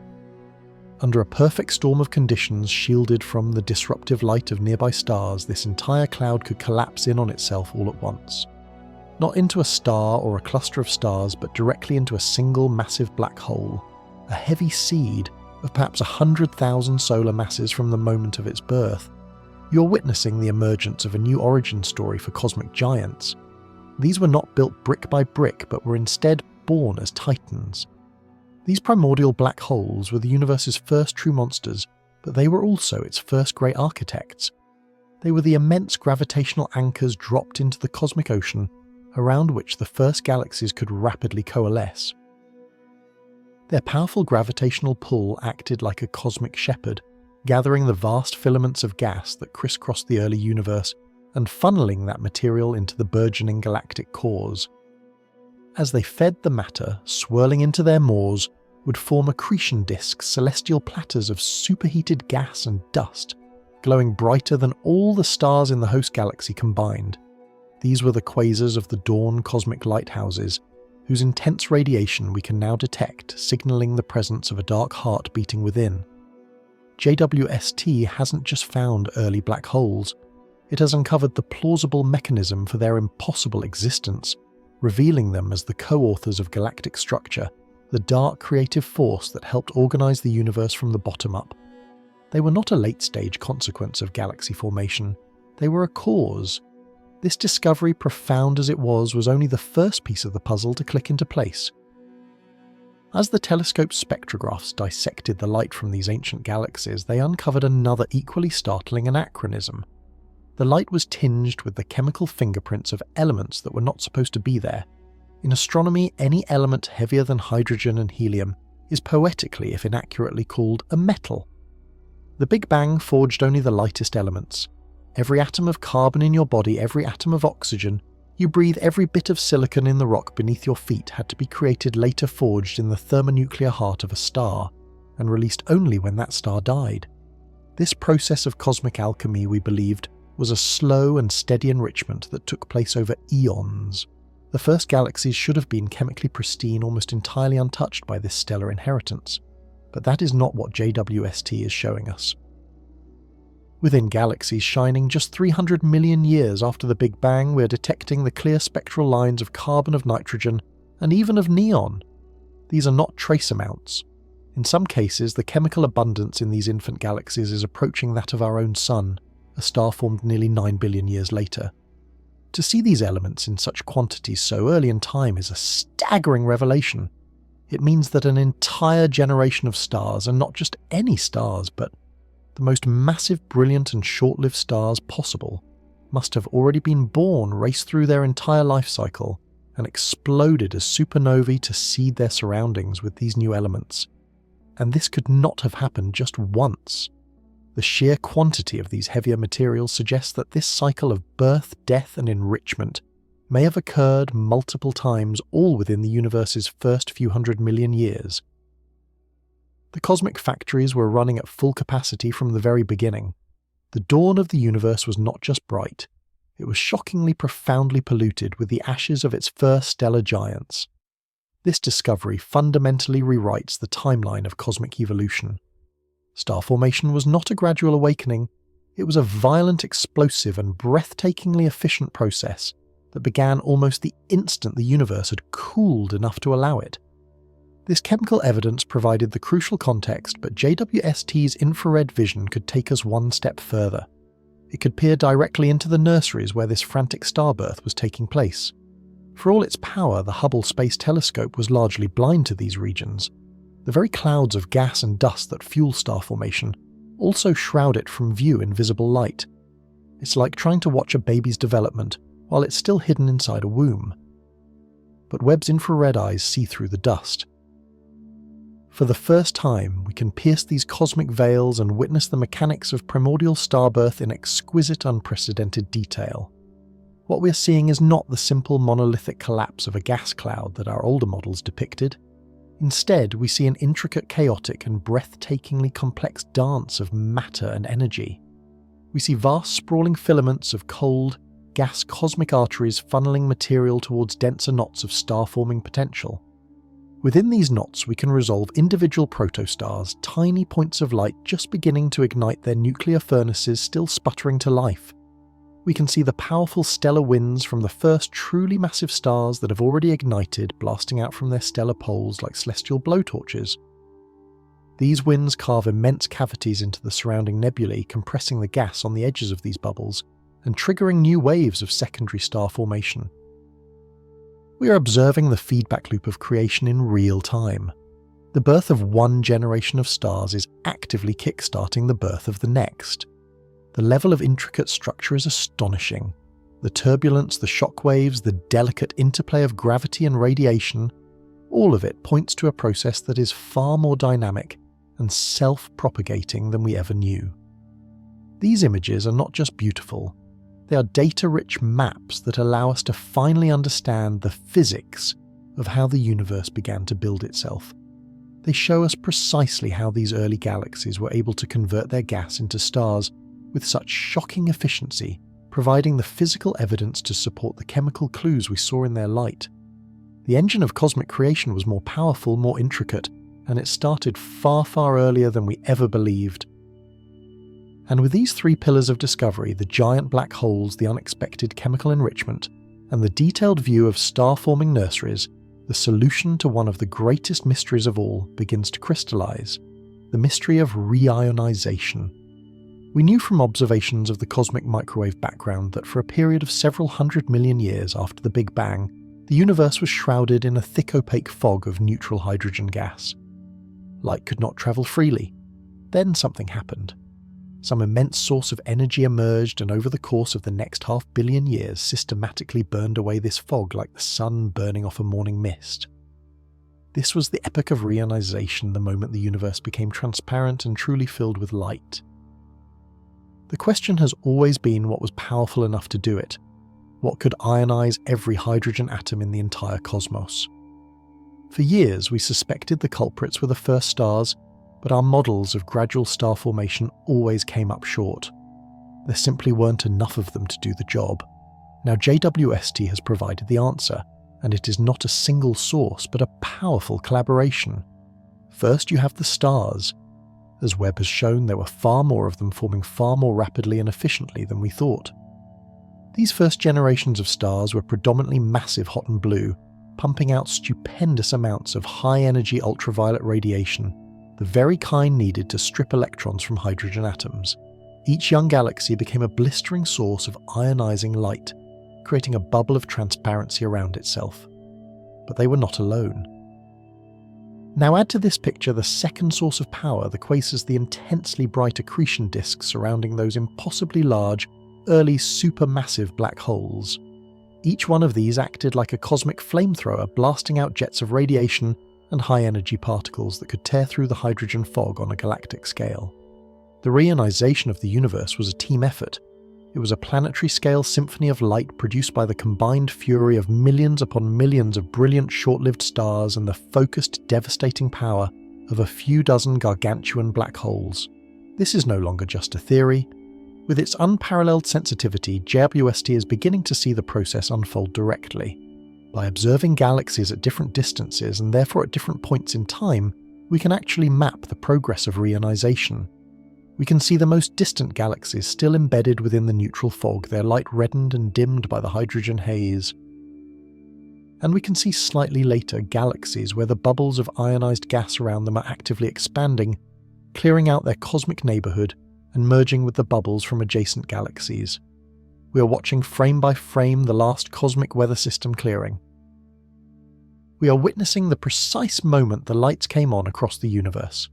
Under a perfect storm of conditions shielded from the disruptive light of nearby stars, this entire cloud could collapse in on itself all at once. Not into a star or a cluster of stars, but directly into a single massive black hole, a heavy seed of perhaps 100,000 solar masses from the moment of its birth. You're witnessing the emergence of a new origin story for cosmic giants. These were not built brick by brick, but were instead born as titans. These primordial black holes were the universe's first true monsters, but they were also its first great architects. They were the immense gravitational anchors dropped into the cosmic ocean, around which the first galaxies could rapidly coalesce. Their powerful gravitational pull acted like a cosmic shepherd, gathering the vast filaments of gas that crisscrossed the early universe and funneling that material into the burgeoning galactic cores. As they fed the matter, swirling into their maws, would form accretion disks, celestial platters of superheated gas and dust, glowing brighter than all the stars in the host galaxy combined. These were the quasars of the dawn cosmic lighthouses, whose intense radiation we can now detect, signalling the presence of a dark heart beating within. JWST hasn't just found early black holes, it has uncovered the plausible mechanism for their impossible existence, revealing them as the co-authors of galactic structure, the dark creative force that helped organize the universe from the bottom up. They were not a late-stage consequence of galaxy formation, they were a cause. This discovery, profound as it was only the first piece of the puzzle to click into place. As the telescope's spectrographs dissected the light from these ancient galaxies, they uncovered another equally startling anachronism. The light was tinged with the chemical fingerprints of elements that were not supposed to be there. In astronomy, any element heavier than hydrogen and helium is poetically, if inaccurately, called a metal. The Big Bang forged only the lightest elements. Every atom of carbon in your body, every atom of oxygen, you breathe, every bit of silicon in the rock beneath your feet had to be created, later forged in the thermonuclear heart of a star, and released only when that star died. This process of cosmic alchemy, we believed, was a slow and steady enrichment that took place over eons. The first galaxies should have been chemically pristine, almost entirely untouched by this stellar inheritance. But that is not what JWST is showing us. Within galaxies shining just 300 million years after the Big Bang, we're detecting the clear spectral lines of carbon, of nitrogen, and even of neon. These are not trace amounts. In some cases, the chemical abundance in these infant galaxies is approaching that of our own Sun, a star formed nearly 9 billion years later. To see these elements in such quantities so early in time is a staggering revelation. It means that an entire generation of stars, and not just any stars, but the most massive, brilliant and short-lived stars possible, must have already been born, raced through their entire life cycle, and exploded as supernovae to seed their surroundings with these new elements. And this could not have happened just once. The sheer quantity of these heavier materials suggests that this cycle of birth, death and enrichment may have occurred multiple times, all within the universe's first few 100 million years. The cosmic factories were running at full capacity from the very beginning. The dawn of the universe was not just bright, it was shockingly profoundly polluted with the ashes of its first stellar giants. This discovery fundamentally rewrites the timeline of cosmic evolution. Star formation was not a gradual awakening, it was a violent, explosive and breathtakingly efficient process that began almost the instant the universe had cooled enough to allow it. This chemical evidence provided the crucial context, but JWST's infrared vision could take us one step further. It could peer directly into the nurseries where this frantic starbirth was taking place. For all its power, the Hubble Space Telescope was largely blind to these regions. The very clouds of gas and dust that fuel star formation also shroud it from view in visible light. It's like trying to watch a baby's development while it's still hidden inside a womb. But Webb's infrared eyes see through the dust. For the first time, we can pierce these cosmic veils and witness the mechanics of primordial starbirth in exquisite, unprecedented detail. What we're seeing is not the simple monolithic collapse of a gas cloud that our older models depicted. Instead, we see an intricate, chaotic, and breathtakingly complex dance of matter and energy. We see vast sprawling filaments of cold, gas cosmic arteries funneling material towards denser knots of star-forming potential. Within these knots, we can resolve individual protostars, tiny points of light just beginning to ignite their nuclear furnaces still sputtering to life. We can see the powerful stellar winds from the first truly massive stars that have already ignited, blasting out from their stellar poles like celestial blowtorches. These winds carve immense cavities into the surrounding nebulae, compressing the gas on the edges of these bubbles and triggering new waves of secondary star formation. We are observing the feedback loop of creation in real time. The birth of one generation of stars is actively kickstarting the birth of the next. The level of intricate structure is astonishing. The turbulence, the shock waves, the delicate interplay of gravity and radiation, all of it points to a process that is far more dynamic and self-propagating than we ever knew. These images are not just beautiful, they are data-rich maps that allow us to finally understand the physics of how the universe began to build itself. They show us precisely how these early galaxies were able to convert their gas into stars with such shocking efficiency, providing the physical evidence to support the chemical clues we saw in their light. The engine of cosmic creation was more powerful, more intricate, and it started far, far earlier than we ever believed. And with these three pillars of discovery, the giant black holes, the unexpected chemical enrichment, and the detailed view of star-forming nurseries, the solution to one of the greatest mysteries of all begins to crystallize: the mystery of reionization. We knew from observations of the cosmic microwave background that for a period of several 100 million years after the Big Bang, the universe was shrouded in a thick opaque fog of neutral hydrogen gas. Light could not travel freely. Then something happened. Some immense source of energy emerged, and over the course of the next 500 million years systematically burned away this fog like the sun burning off a morning mist. This was the epoch of reionization, the moment the universe became transparent and truly filled with light. The question has always been what was powerful enough to do it. What could ionize every hydrogen atom in the entire cosmos? For years, we suspected the culprits were the first stars, but our models of gradual star formation always came up short. There simply weren't enough of them to do the job. Now JWST has provided the answer, and it is not a single source, but a powerful collaboration. First, you have the stars. As Webb has shown, there were far more of them forming far more rapidly and efficiently than we thought. These first generations of stars were predominantly massive hot and blue, pumping out stupendous amounts of high-energy ultraviolet radiation, the very kind needed to strip electrons from hydrogen atoms. Each young galaxy became a blistering source of ionizing light, creating a bubble of transparency around itself. But they were not alone. Now add to this picture the second source of power, the quasars, the intensely bright accretion disks surrounding those impossibly large, early supermassive black holes. Each one of these acted like a cosmic flamethrower, blasting out jets of radiation and high-energy particles that could tear through the hydrogen fog on a galactic scale. The reionization of the universe was a team effort. It was a planetary-scale symphony of light produced by the combined fury of millions upon millions of brilliant short-lived stars and the focused, devastating power of a few dozen gargantuan black holes. This is no longer just a theory. With its unparalleled sensitivity, JWST is beginning to see the process unfold directly. By observing galaxies at different distances and therefore at different points in time, we can actually map the progress of reionization. We can see the most distant galaxies still embedded within the neutral fog, their light reddened and dimmed by the hydrogen haze. And we can see slightly later galaxies where the bubbles of ionized gas around them are actively expanding, clearing out their cosmic neighborhood and merging with the bubbles from adjacent galaxies. We are watching frame by frame the last cosmic weather system clearing. We are witnessing the precise moment the lights came on across the universe.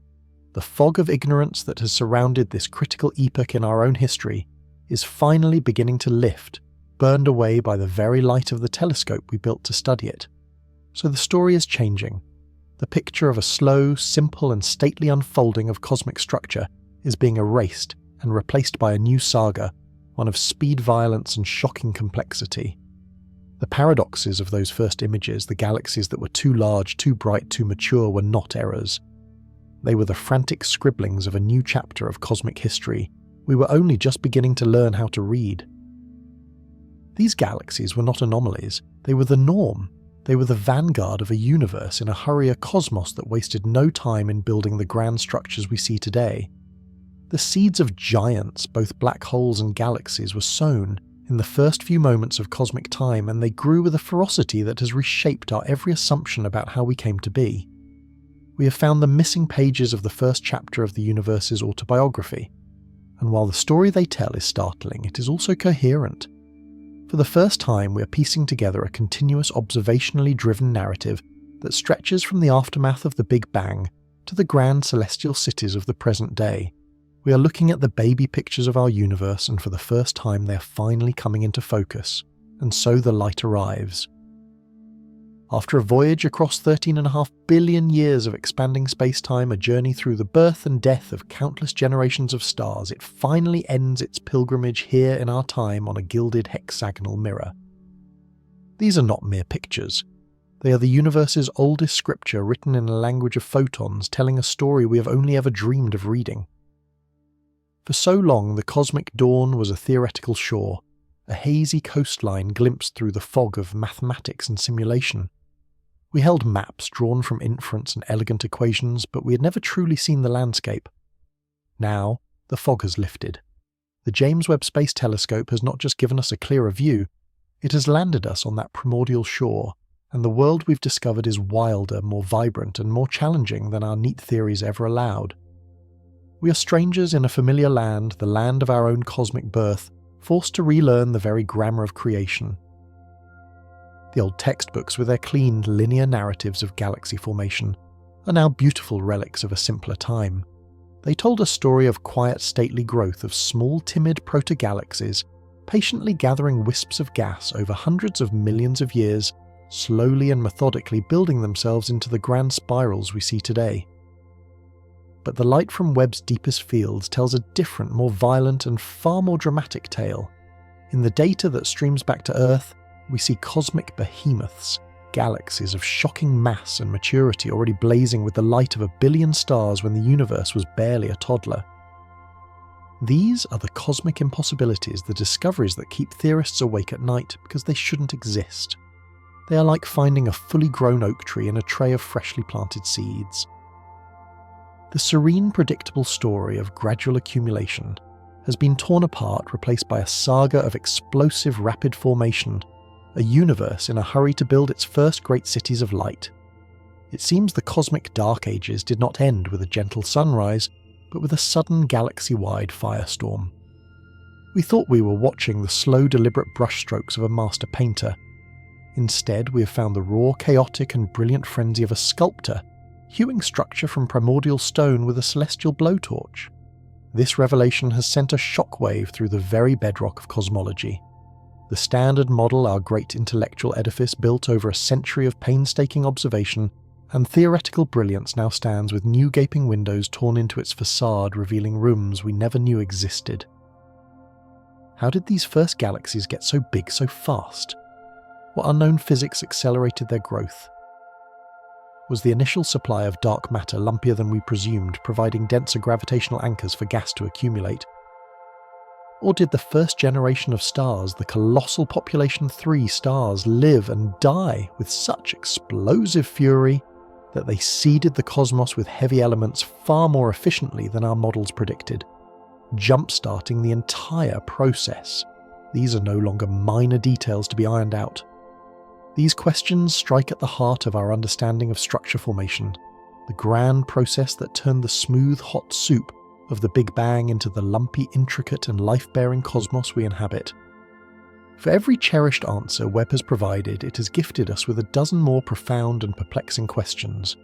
The fog of ignorance that has surrounded this critical epoch in our own history is finally beginning to lift, burned away by the very light of the telescope we built to study it. So the story is changing. The picture of a slow, simple and stately unfolding of cosmic structure is being erased and replaced by a new saga, one of speed, violence and shocking complexity. The paradoxes of those first images, the galaxies that were too large, too bright, too mature, were not errors. They were the frantic scribblings of a new chapter of cosmic history we were only just beginning to learn how to read. These galaxies were not anomalies, they were the norm. They were the vanguard of a universe in a hurry, a cosmos that wasted no time in building the grand structures we see today. The seeds of giants, both black holes and galaxies, were sown in the first few moments of cosmic time, and they grew with a ferocity that has reshaped our every assumption about how we came to be. We have found the missing pages of the first chapter of the universe's autobiography, and while the story they tell is startling, it is also coherent. For the first time, we are piecing together a continuous observationally driven narrative that stretches from the aftermath of the Big Bang to the grand celestial cities of the present day. We are looking at the baby pictures of our universe, and for the first time they are finally coming into focus, and so the light arrives. After a voyage across 13.5 billion years of expanding space-time, a journey through the birth and death of countless generations of stars, it finally ends its pilgrimage here in our time on a gilded hexagonal mirror. These are not mere pictures. They are the universe's oldest scripture written in a language of photons, telling a story we have only ever dreamed of reading. For so long, the cosmic dawn was a theoretical shore, a hazy coastline glimpsed through the fog of mathematics and simulation. We held maps drawn from inference and elegant equations, but we had never truly seen the landscape. Now, the fog has lifted. The James Webb Space Telescope has not just given us a clearer view, it has landed us on that primordial shore, and the world we've discovered is wilder, more vibrant, and more challenging than our neat theories ever allowed. We are strangers in a familiar land, the land of our own cosmic birth, forced to relearn the very grammar of creation. The old textbooks, with their clean, linear narratives of galaxy formation, are now beautiful relics of a simpler time. They told a story of quiet, stately growth of small, timid proto-galaxies, patiently gathering wisps of gas over hundreds of millions of years, slowly and methodically building themselves into the grand spirals we see today. But the light from Webb's deepest fields tells a different, more violent and far more dramatic tale. In the data that streams back to Earth, we see cosmic behemoths, galaxies of shocking mass and maturity already blazing with the light of 1 billion stars when the universe was barely a toddler. These are the cosmic impossibilities, the discoveries that keep theorists awake at night because they shouldn't exist. They are like finding a fully grown oak tree in a tray of freshly planted seeds. The serene, predictable story of gradual accumulation has been torn apart, replaced by a saga of explosive, rapid formation, a universe in a hurry to build its first great cities of light. It seems the cosmic dark ages did not end with a gentle sunrise, but with a sudden galaxy-wide firestorm. We thought we were watching the slow, deliberate brushstrokes of a master painter. Instead, we have found the raw, chaotic and brilliant frenzy of a sculptor, hewing structure from primordial stone with a celestial blowtorch. This revelation has sent a shockwave through the very bedrock of cosmology. The standard model, our great intellectual edifice built over a century of painstaking observation and theoretical brilliance, now stands with new gaping windows torn into its facade, revealing rooms we never knew existed. How did these first galaxies get so big so fast? What unknown physics accelerated their growth? Was the initial supply of dark matter lumpier than we presumed, providing denser gravitational anchors for gas to accumulate? Or did the first generation of stars, the colossal population 3 stars, live and die with such explosive fury that they seeded the cosmos with heavy elements far more efficiently than our models predicted, jump-starting the entire process? These are no longer minor details to be ironed out. These questions strike at the heart of our understanding of structure formation, the grand process that turned the smooth, hot soup of the Big Bang into the lumpy, intricate and life-bearing cosmos we inhabit. For every cherished answer Webb has provided, it has gifted us with a dozen more profound and perplexing questions.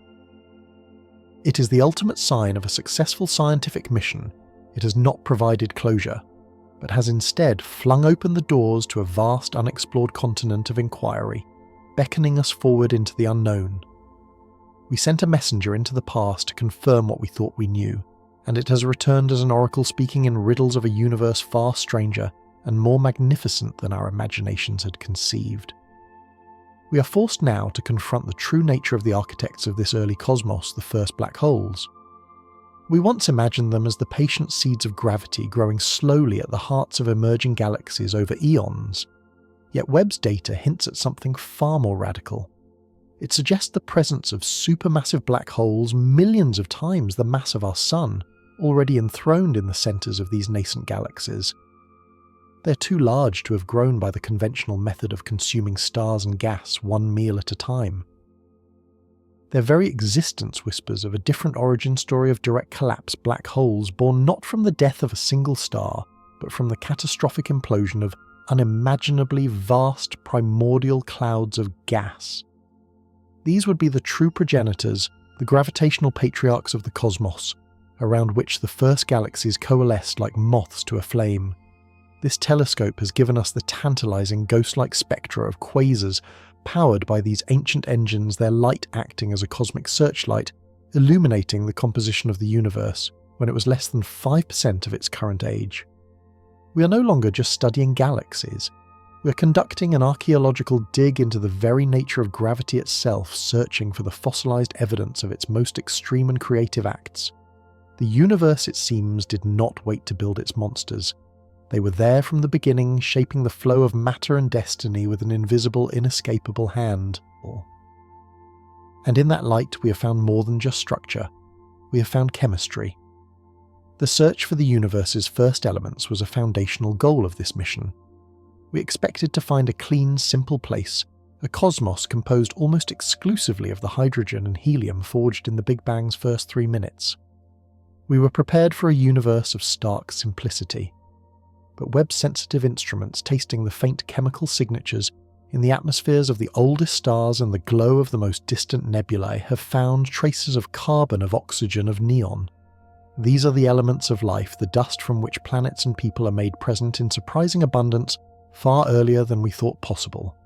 It is the ultimate sign of a successful scientific mission. It has not provided closure, but has instead flung open the doors to a vast, unexplored continent of inquiry, beckoning us forward into the unknown. We sent a messenger into the past to confirm what we thought we knew, and it has returned as an oracle speaking in riddles of a universe far stranger and more magnificent than our imaginations had conceived. We are forced now to confront the true nature of the architects of this early cosmos, the first black holes. We once imagined them as the patient seeds of gravity growing slowly at the hearts of emerging galaxies over eons. Yet Webb's data hints at something far more radical. It suggests the presence of supermassive black holes millions of times the mass of our Sun, already enthroned in the centres of these nascent galaxies. They're too large to have grown by the conventional method of consuming stars and gas one meal at a time. Their very existence whispers of a different origin story of direct collapse black holes born not from the death of a single star, but from the catastrophic implosion of unimaginably vast primordial clouds of gas. These would be the true progenitors, the gravitational patriarchs of the cosmos, around which the first galaxies coalesced like moths to a flame. This telescope has given us the tantalizing ghost-like spectra of quasars powered by these ancient engines, their light acting as a cosmic searchlight, illuminating the composition of the universe when it was less than 5% of its current age. We are no longer just studying galaxies. We are conducting an archaeological dig into the very nature of gravity itself, searching for the fossilized evidence of its most extreme and creative acts. The universe, it seems, did not wait to build its monsters. They were there from the beginning, shaping the flow of matter and destiny with an invisible, inescapable hand. And in that light we have found more than just structure. We have found chemistry. The search for the universe's first elements was a foundational goal of this mission. We expected to find a clean, simple place, a cosmos composed almost exclusively of the hydrogen and helium forged in the Big Bang's first 3 minutes. We were prepared for a universe of stark simplicity. But Webb's sensitive instruments, tasting the faint chemical signatures in the atmospheres of the oldest stars and the glow of the most distant nebulae, have found traces of carbon, of oxygen, of neon. These are the elements of life, the dust from which planets and people are made present in surprising abundance far earlier than we thought possible.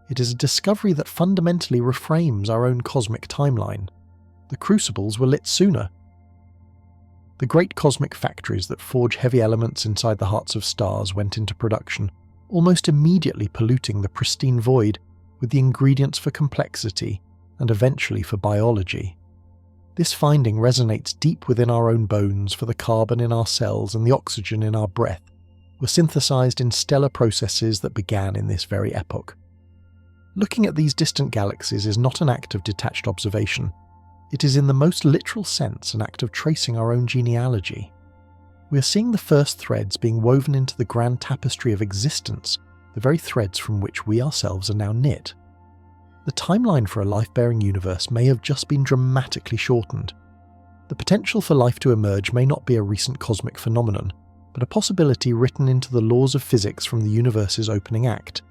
It is a discovery that fundamentally reframes our own cosmic timeline. The crucibles were lit sooner. The great cosmic factories that forge heavy elements inside the hearts of stars went into production, almost immediately polluting the pristine void with the ingredients for complexity and eventually for biology. This finding resonates deep within our own bones, for the carbon in our cells and the oxygen in our breath were synthesized in stellar processes that began in this very epoch. Looking at these distant galaxies is not an act of detached observation. It is in the most literal sense an act of tracing our own genealogy. We are seeing the first threads being woven into the grand tapestry of existence, the very threads from which we ourselves are now knit. The timeline for a life-bearing universe may have just been dramatically shortened. The potential for life to emerge may not be a recent cosmic phenomenon, but a possibility written into the laws of physics from the universe's opening act.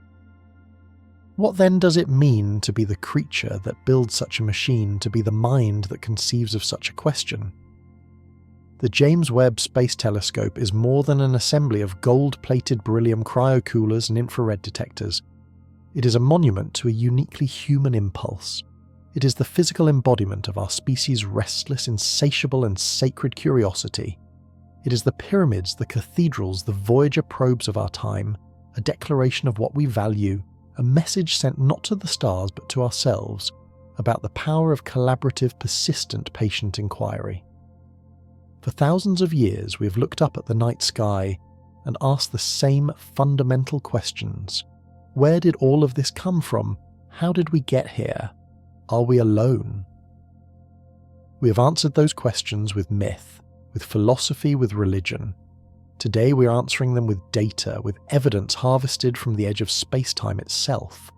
What then does it mean to be the creature that builds such a machine, to be the mind that conceives of such a question? The James Webb Space Telescope is more than an assembly of gold-plated beryllium cryocoolers and infrared detectors. It is a monument to a uniquely human impulse. It is the physical embodiment of our species' restless, insatiable and sacred curiosity. It is the pyramids, the cathedrals, the Voyager probes of our time, a declaration of what we value, a message sent not to the stars but to ourselves, about the power of collaborative, persistent, patient inquiry. For thousands of years we have looked up at the night sky and asked the same fundamental questions. Where did all of this come from? How did we get here? Are we alone? We have answered those questions with myth, with philosophy, with religion. Today we are answering them with data, with evidence harvested from the edge of space-time itself.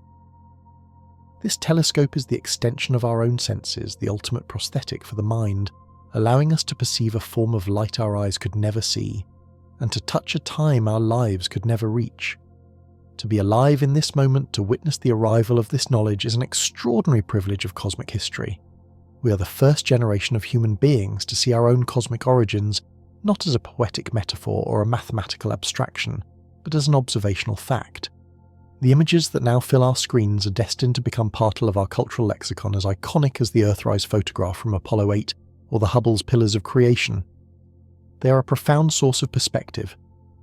This telescope is the extension of our own senses, the ultimate prosthetic for the mind, allowing us to perceive a form of light our eyes could never see, and to touch a time our lives could never reach. To be alive in this moment, to witness the arrival of this knowledge, is an extraordinary privilege of cosmic history. We are the first generation of human beings to see our own cosmic origins, not as a poetic metaphor or a mathematical abstraction, but as an observational fact. The images that now fill our screens are destined to become part of our cultural lexicon, as iconic as the Earthrise photograph from Apollo 8 or the Hubble's Pillars of Creation. They are a profound source of perspective.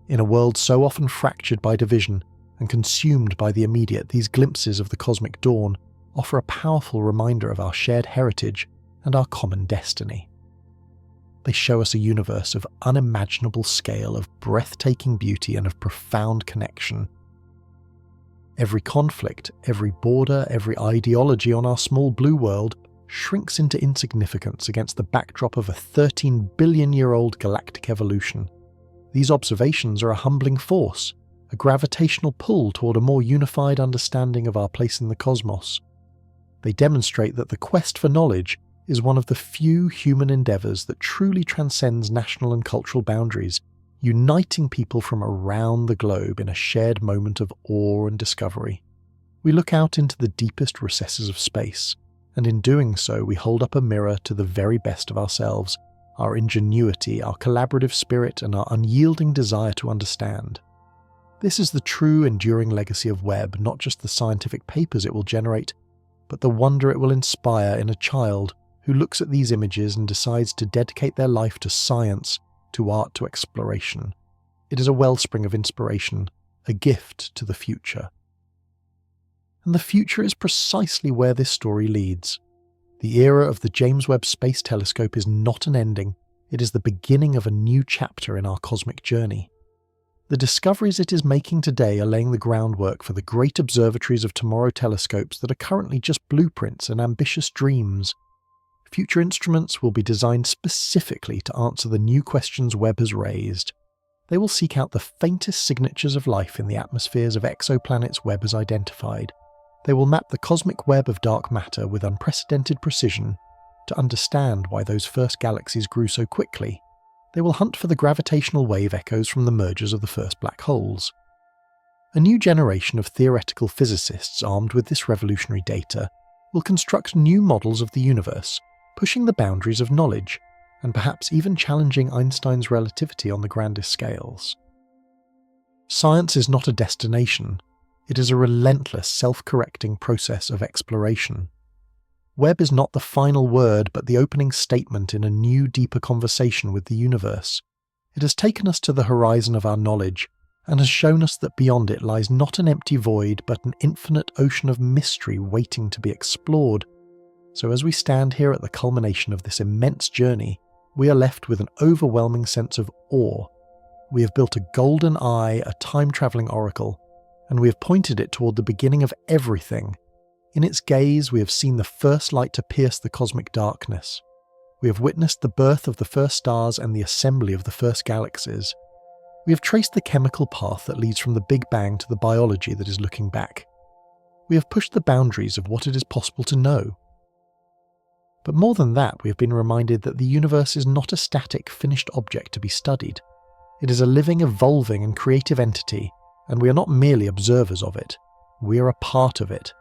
In a world so often fractured by division, and consumed by the immediate, these glimpses of the cosmic dawn offer a powerful reminder of our shared heritage and our common destiny. They show us a universe of unimaginable scale, of breathtaking beauty, and of profound connection. Every conflict, every border, every ideology on our small blue world shrinks into insignificance against the backdrop of a 13 billion-year-old galactic evolution. These observations are a humbling force, a gravitational pull toward a more unified understanding of our place in the cosmos. They demonstrate that the quest for knowledge is one of the few human endeavours that truly transcends national and cultural boundaries, uniting people from around the globe in a shared moment of awe and discovery. We look out into the deepest recesses of space, and in doing so we hold up a mirror to the very best of ourselves, our ingenuity, our collaborative spirit, and our unyielding desire to understand. This is the true enduring legacy of Webb, not just the scientific papers it will generate, but the wonder it will inspire in a child who looks at these images and decides to dedicate their life to science, to art, to exploration. It is a wellspring of inspiration, a gift to the future. And the future is precisely where this story leads. The era of the James Webb Space Telescope is not an ending, it is the beginning of a new chapter in our cosmic journey. The discoveries it is making today are laying the groundwork for the great observatories of tomorrow telescopes that are currently just blueprints and ambitious dreams. Future instruments will be designed specifically to answer the new questions Webb has raised. They will seek out the faintest signatures of life in the atmospheres of exoplanets Webb has identified. They will map the cosmic web of dark matter with unprecedented precision to understand why those first galaxies grew so quickly. They will hunt for the gravitational wave echoes from the mergers of the first black holes. A new generation of theoretical physicists armed with this revolutionary data will construct new models of the universe, pushing the boundaries of knowledge, and perhaps even challenging Einstein's relativity on the grandest scales. Science is not a destination, it is a relentless, self-correcting process of exploration. Webb is not the final word, but the opening statement in a new, deeper conversation with the universe. It has taken us to the horizon of our knowledge, and has shown us that beyond it lies not an empty void, but an infinite ocean of mystery waiting to be explored. So as we stand here at the culmination of this immense journey, we are left with an overwhelming sense of awe. We have built a golden eye, a time-travelling oracle, and we have pointed it toward the beginning of everything. In its gaze, we have seen the first light to pierce the cosmic darkness. We have witnessed the birth of the first stars and the assembly of the first galaxies. We have traced the chemical path that leads from the Big Bang to the biology that is looking back. We have pushed the boundaries of what it is possible to know. But more than that, we have been reminded that the universe is not a static, finished object to be studied. It is a living, evolving, and creative entity, and we are not merely observers of it. We are a part of it.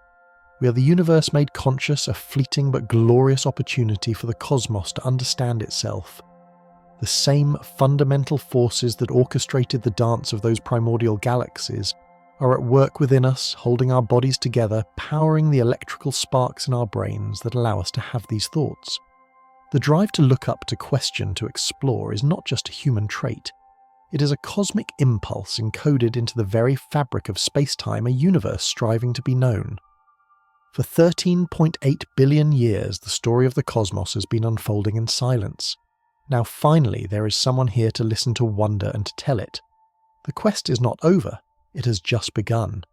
We are the universe made conscious, a fleeting but glorious opportunity for the cosmos to understand itself. The same fundamental forces that orchestrated the dance of those primordial galaxies are at work within us, holding our bodies together, powering the electrical sparks in our brains that allow us to have these thoughts. The drive to look up, to question, to explore is not just a human trait. It is a cosmic impulse encoded into the very fabric of space-time, a universe striving to be known. For 13.8 billion years, the story of the cosmos has been unfolding in silence. Now finally, there is someone here to listen, to wonder, and to tell it. The quest is not over, it has just begun.